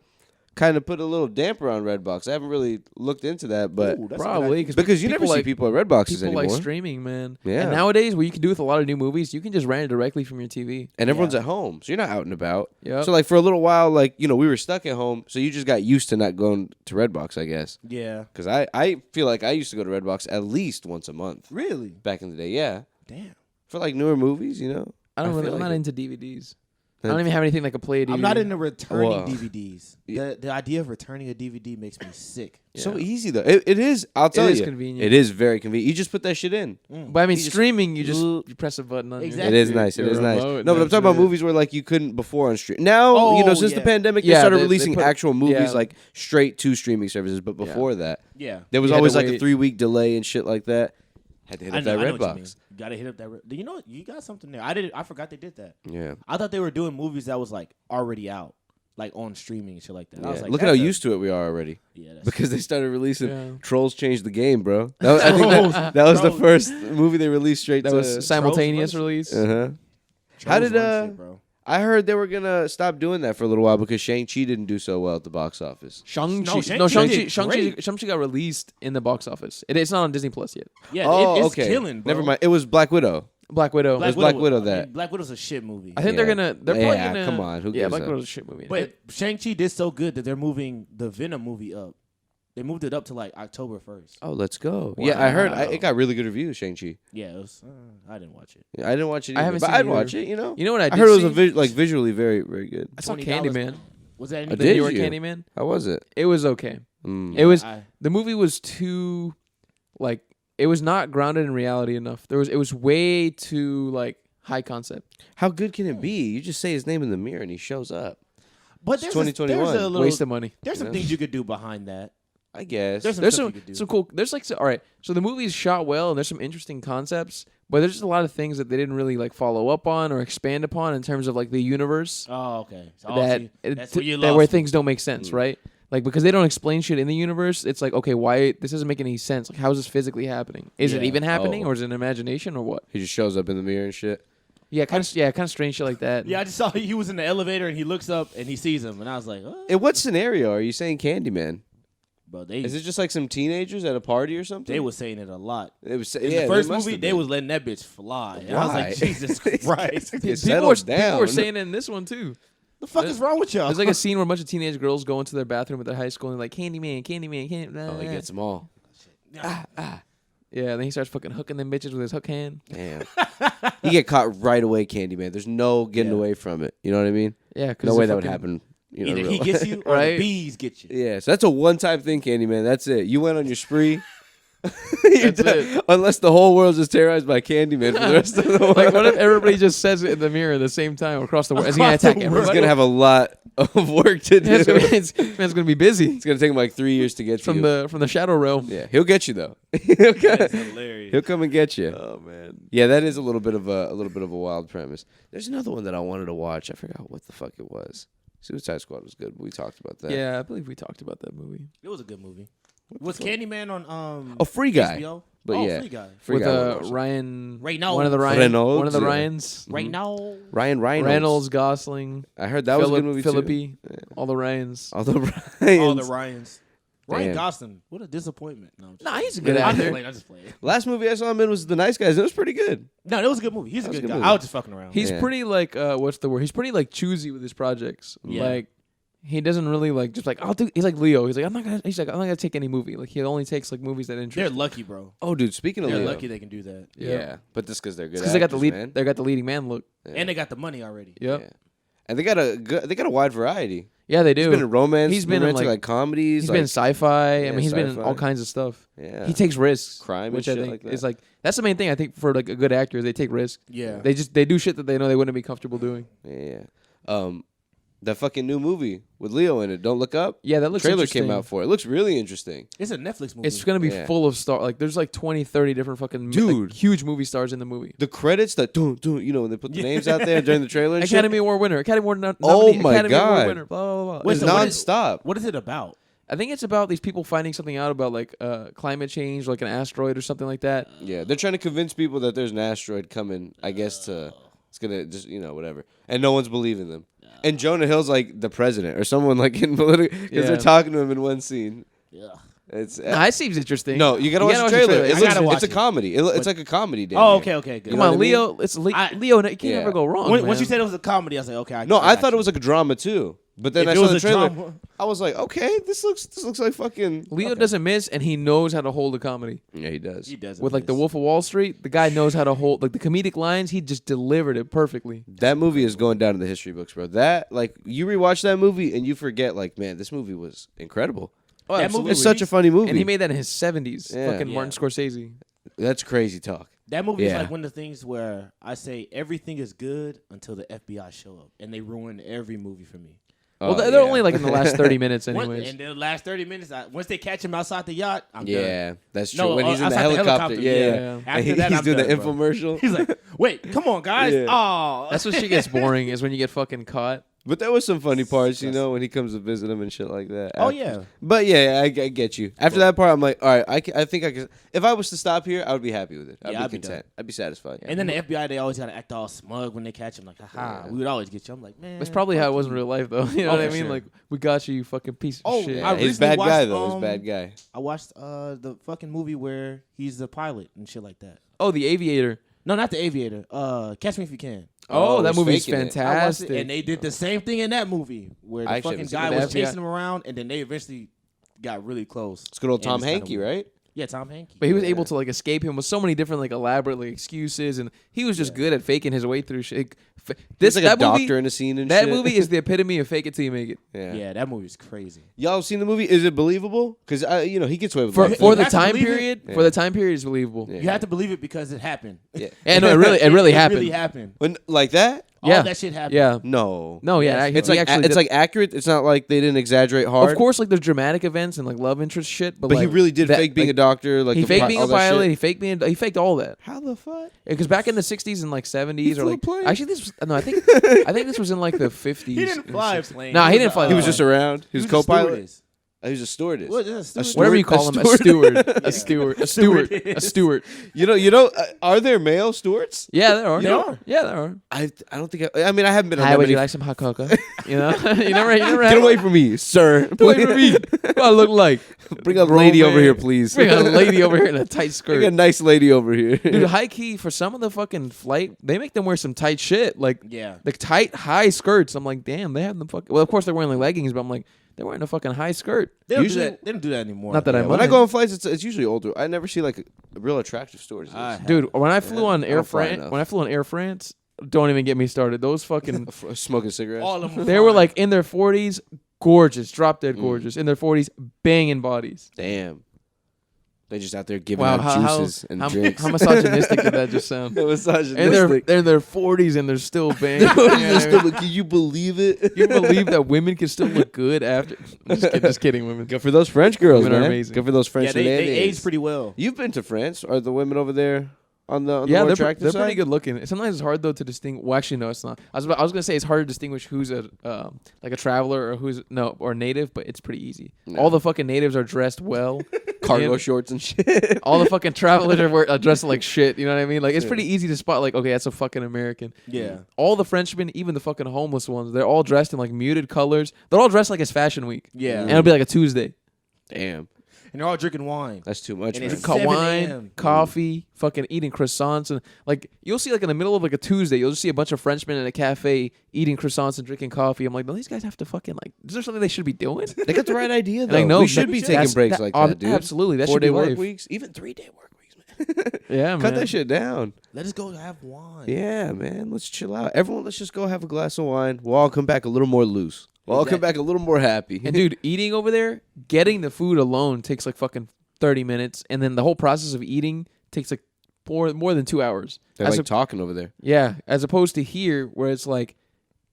put a little damper on Red Box. I haven't really looked into that, but Ooh, that's Probably because you never see people at Red Boxes People anymore. like streaming, man. Yeah. And nowadays, what you can do with a lot of new movies, you can just rent it directly from your TV. And everyone's at home, so you're not out and about. Yep. So like for a little while, like we were stuck at home, so you just got used to not going to Redbox, I guess. Yeah. Because I feel like I used to go to Redbox at least once a month Really? back in the day. Yeah, Damn. for like newer movies, I don't I really. feel I'm like not it. into DVDs. I don't even have anything like a play DVD. I'm not into returning Whoa. DVDs. The idea of returning a DVD makes me sick. So Yeah. easy though. It is. I'll tell you, is convenient. It is very convenient. You just put that shit in. But I mean, You just- streaming, you press a button on Exactly. It is nice. It your is nice. remote, No, but I'm that's talking about it. movies where like you couldn't before on stream. Now, Oh, since the yeah. pandemic, they Yeah, started they releasing put- actual movies yeah. like straight to streaming services. But before that, Yeah. there was You had always to like a wait. 3-week delay and shit like that. Had to hit up that I know what you Redbox. mean. You gotta hit up that. You know what? You got something there. I forgot they did that. Yeah. I thought they were doing movies that was like already out, like on streaming and shit like that. I was Yeah. like, Look at how that's a- used to it we are already. Yeah, that's Because they started releasing Yeah. Trolls Changed the Game, bro. I think that was the Trolls. first movie they released straight That to. was simultaneous Trolls release. Uh-huh. Trolls How did run shit, bro. I heard they were gonna stop doing that for a little while because Shang-Chi didn't do so well at the box office. Shang-Chi did great. Shang-Chi got released in the box office. It's not on Disney Plus yet. Yeah, Oh, it's okay. killing, bro. Never mind. It was Black Widow. Black Widow. Black Widow that. Black Widow's a shit movie. I think Yeah. they're probably Yeah, gonna. come on, who yeah, gives Black a- Widow's a shit movie. But Shang-Chi did so good that they're moving the Venom movie up. They moved it up to like October 1st. Oh, let's go. Yeah, I heard it got really good reviews, Shang-Chi. Yeah, it was, I didn't watch it. Yeah, I didn't watch it either, I haven't but seen I'd it watch either. it, You know what I did I heard it was see? visually very, very good. I saw $20 Candyman. Was that any I The did New York you? Candyman. How was it? It was okay. Mm. It was I- the movie was too like it was not grounded in reality enough. It was way too like high concept. How good can it be? You just say his name in the mirror and he shows up. But It's there's 2021. there's a little, Waste of money. There's some things you could do behind that. I guess. There's There's stuff some you could do. some cool. There's like all right. So the movie's shot well, and there's some interesting concepts, but there's just a lot of things that they didn't really like follow up on or expand upon in terms of like the universe. Oh, okay. So That's where you where lost me. things don't make sense, right? Like because they don't explain shit in the universe, it's like okay, why this doesn't make any sense? Like how is this physically happening? Is it Yeah. even happening, Oh. or is it an imagination, or what? He just shows up in the mirror and shit. Yeah, kind of strange shit like that. Yeah, I just saw he was in the elevator and he looks up and he sees him and I was like, In what scenario are you saying Candyman? bro, Is it just like some teenagers at a party or something? they was saying it a lot. It was In yeah, the first they must movie, have they been. was letting that bitch fly. And I was Why? like, Jesus Christ. Get People settled people down. are saying it in this one too. The fuck is wrong with y'all? There's like a scene where a bunch of teenage girls go into their bathroom at their high school and they're like Candyman, Candyman, Candyman. Oh, he gets them all. Yeah, then he starts fucking hooking them bitches with his hook hand. Damn. You get caught right away, Candyman. There's no getting away from it. You know what I mean? Yeah, No way that would happen. You know, Either real he life. gets you or Right? the bees get you. Yeah, so that's a one-time thing, Candyman. That's it. You went on your spree. You're That's done. it. Unless the whole world's just terrorized by Candyman for the rest of the world. Like, what if everybody just says it in the mirror at the same time across the world? Is he gonna Across the attack world. He's everybody? gonna have a lot of work to do. Man's gonna be busy It's gonna take him like 3 years to get from to you. the shadow realm. Yeah, he'll get you though. he'll, That's come, hilarious. he'll come and get you. Oh man. Yeah, that is a little bit of a wild premise. There's another one that I wanted to watch. I forgot what the fuck it was. Suicide Squad was good, but we talked about that. Yeah, I believe we talked about that movie It was a good movie. Was Candyman on A Free Guy. HBO? But oh, yeah. Free Guy. Free with Guy I wanna watch. Ryan Reynolds. one of the Reynolds, one of the yeah. Ryans, Right now. Ryan Reynolds. Reynolds, Gosling, I heard that was a good movie too. Philippi, all the Ryans. All the All Ryans. the Ryans. Ryan Damn. Gosling. What a disappointment. No, I'm just Nah, playing. he's a good I'm just actor. playing. I'm just playing. Last movie I saw him in was The Nice Guys. It was pretty good. No, that was a good movie. He's a That was good a good guy. movie. I was just fucking around. He's Yeah. pretty like what's the word? He's pretty like choosy with his projects. Yeah. Like he doesn't really like just like I'll do. He's like Leo. He's like I'm not gonna take any movie. Like he only takes like movies that interest. They're him. lucky, bro. Oh, dude, speaking of They're Leo. lucky they can do that. Yeah. But just because they're good because they got the actors, lead. man. They got the leading man look. Yeah. And they got the money already. Yep. Yeah. And they got a wide variety. Yeah, they do. He's been in romance. He's been in, romantic, like comedies. He's like, been in sci-fi. yeah, I mean, he's been in sci-fi. all kinds of stuff. Yeah. He takes risks, Crime and which shit I think like that. is like that's the main thing. I think for like a good actor, they take risks. Yeah. They do shit that they know they wouldn't be comfortable doing. Yeah. That fucking new movie with Leo in it, Don't Look Up. Yeah, that looks Trailer interesting. came out for it. It looks really interesting. It's a Netflix movie. It's gonna be Yeah. full of like there's like 20, 30 different fucking Dude. like, huge movie stars in the movie. The credits that you know when they put the names out there during the trailer and Academy shit. Award winner, Academy Award Oh nominee, my Academy God. Award winner, blah blah blah. Wait, It's so what is- nonstop. What is it about? I think it's about these people finding something out about like climate change, like an asteroid or something like that. Yeah, they're trying to convince people that there's an asteroid coming. I guess it's gonna just whatever, and no one's believing them. And Jonah Hill's like the president or someone like in political because Yeah. they're talking to him in one scene. Yeah. It's Nah, it seems interesting. no, you gotta watch the trailer. It's It looks, gotta watch it's a it. comedy. It's like a comedy. damn Oh, near. okay, okay, good. You Come know on, what I mean? Leo. It's Leo. You can't Yeah. never go wrong. Once man. you said it was a comedy, I was like, okay. No, I thought got it was like a drama too. But then If I it saw was the a trailer. drama- I was like, okay, this looks like fucking. Leo okay. doesn't miss, and he knows how to hold a comedy. Yeah, he does. He does With like the Wolf of Wall Street, the guy knows how to hold like the comedic lines. He just delivered it perfectly. That movie is going down in the history books, bro. That like you rewatch that movie and you forget like, man, this movie was incredible. Oh, That absolutely. movie It's such a funny movie. And he made that in his 70s. Yeah. Fucking Yeah. Martin Scorsese. That's crazy talk. That movie is Yeah. like one of the things where I say everything is good until the FBI show up, and they ruin every movie for me. Well, Oh, they're yeah. only like in the last 30 minutes, One- anyways. and the last 30 minutes, once they catch him outside the yacht, I'm done. Yeah, that's true. No, when he's in the outside the helicopter, helicopter, yeah, yeah. yeah. After And that, he's I'm doing the done, bro. infomercial. He's like, wait, come on, guys. Yeah. Oh, That's what shit gets boring is when you get fucking caught. But there was some funny parts, you know, when he comes to visit him and shit like that. Oh, After- yeah. But yeah, I get you. After that part, I'm like, all right, I think I could. If I was to stop here, I would be happy with it. I'd Yeah, be I'd be content. I'd be satisfied. And then the FBI, they always gotta act all smug when they catch him. Like, haha, Yeah. we would always get you. I'm like, man. That's probably how it was in real life, though. You know Oh, what I for mean? sure. Like, we got you, you fucking piece Oh, of shit. I He's recently bad guy watched, though. He's bad guy. I watched the fucking movie where he's the pilot and shit like that. Oh, The Aviator. No, not the Aviator. Catch Me If You Can. Oh, that he's movie's faking it. I watched fantastic. it, and they did the same thing in that movie where I the actually fucking haven't seen guy it. was The FBI. chasing him around, and then they eventually got really close. It's good old And Tom it's kinda Hanky, weird. right? Yeah, Tom Hanks. But he was able to like escape him with so many different like elaborate like excuses, and he was just good at faking his way through shit. He's like a doctor movie, in a scene and that shit. movie is the epitome of fake it till you make it. Yeah, that movie's crazy. Y'all seen the movie? Is it believable? Because he gets away with For, it. for You the have to time believe it. period, Yeah. for the time period, it's believable. Yeah. You have to believe it because it happened. Yeah. And no, it really happened. It really happened. When, like that? Yeah. All that shit happened. Yeah. No. No, yeah, Yes. It's he like actually it's did- like accurate. It's not like they didn't exaggerate hard. Of course, like there's dramatic events and like love interest shit, but But like, he really did that- fake being like, a doctor. Like he the faked being all a that shit. pilot. He faked all that. How the fuck? Because back in the '60s and like '70s He or flew a like plane? actually this was, no, I think this was in like the '50s. He didn't and fly a 60s. plane. Nah, he didn't fly. He was the just plane. around. He was a co-pilot. stewardess. He was a stewardess. What is a stewardess? Whatever you Steward- call him, a a steward, a steward. steward, a steward. You know, are there male stewards? Yeah, there are. There are. Yeah, there are. I don't think. I mean, I haven't been on Hi, that would many. you like some hot cocoa? You know, you never Get away from me, sir. Get away from me. What do I look like? Bring a lady over here, please. Bring a lady over here in a tight Bring a skirt. nice lady over here. Dude, high key for some of the fucking flight, they make them wear some tight shit, like Yeah. the tight high skirts. I'm like, damn, they have them fucking. Well, of course they're wearing like leggings, but I'm like, they're wearing a fucking high skirt. They don't Usually- do that. They don't do that anymore. Not that I When I mind. go on flights, it's usually older. I never see like a real attractive stewardess. Dude, when I flew on I Air don't fly France, enough. when I flew on Air France, don't even get me started. Those fucking, Smoking cigarettes. all of them. they were like in their 40s, gorgeous, drop dead gorgeous. In their 40s, banging bodies. Damn. They just out there giving Wow, out how juices and drinks. how misogynistic did that just sound? And they're in their 40s and they're still banging. Can you believe it? You believe that women can still look good after? Just kidding, women. Good for those French girls, Women are man. amazing. Good for those French Yeah, they ladies. age pretty well. You've been to France. Are the women over there on the Yeah, more they're attractive pretty side? good looking. Sometimes it's hard though to distinguish. Well, actually, no, it's not. I was gonna say it's hard to distinguish who's a like a traveler or who's or native, but it's pretty easy. No. All the fucking natives are dressed well. Cargo And shorts and shit. all the fucking travelers are dressed like shit. You know what I mean? Like it's pretty easy to spot. Like, okay, that's a fucking American. Yeah. All the Frenchmen, even the fucking homeless ones, they're all dressed in like muted colors. They're all dressed like it's Fashion Week. Yeah. And it'll be like a Tuesday. Damn, And they're all drinking wine. that's too much. And Man. it's 7 Wine, a.m. coffee, fucking eating croissants, and like you'll see like in the middle of like a Tuesday, you'll just see a bunch of Frenchmen in a cafe eating croissants and drinking coffee. I'm like, no, these guys have to fucking like. Is there something they should be doing? They got the right idea though. Like, no, we should be taking that's- breaks like that, dude. Absolutely, that should 4-day be work life. weeks, even 3-day work weeks, man. Yeah, man. Cut that shit down. Let us go have wine. Yeah, man. Let's chill out. Everyone, let's just go have a glass of wine. We'll all come back a little more loose. We'll all come back a little more happy. And dude, eating over there, getting the food alone takes like fucking 30 minutes, and then the whole process of eating takes like more than 2 hours. They're As like talking over there. Yeah, as opposed to here, where it's like,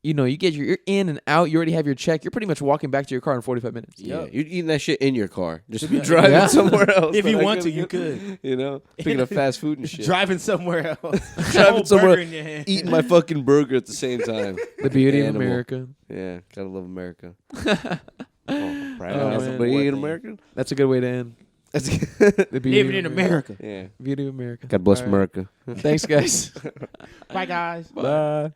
you know, you're in and out. You already have your check. You're pretty much walking back to your car in 45 minutes. Yeah, Yep. you're eating that shit in your car. Just Yeah. driving Yeah. somewhere else. If you Like, want to, you could. You know, picking up fast food and shit. Driving somewhere else. Driving Whole somewhere, burger in your hand. eating my fucking burger at the same time. The beauty of Animal. America. Yeah, gotta love America. Right Oh, now, man. that's But you one in thing. America? That's a good way to end. That's The beauty Living of in America. yeah. Beauty of America. God bless All right. America. Thanks, guys. Bye, guys. Bye.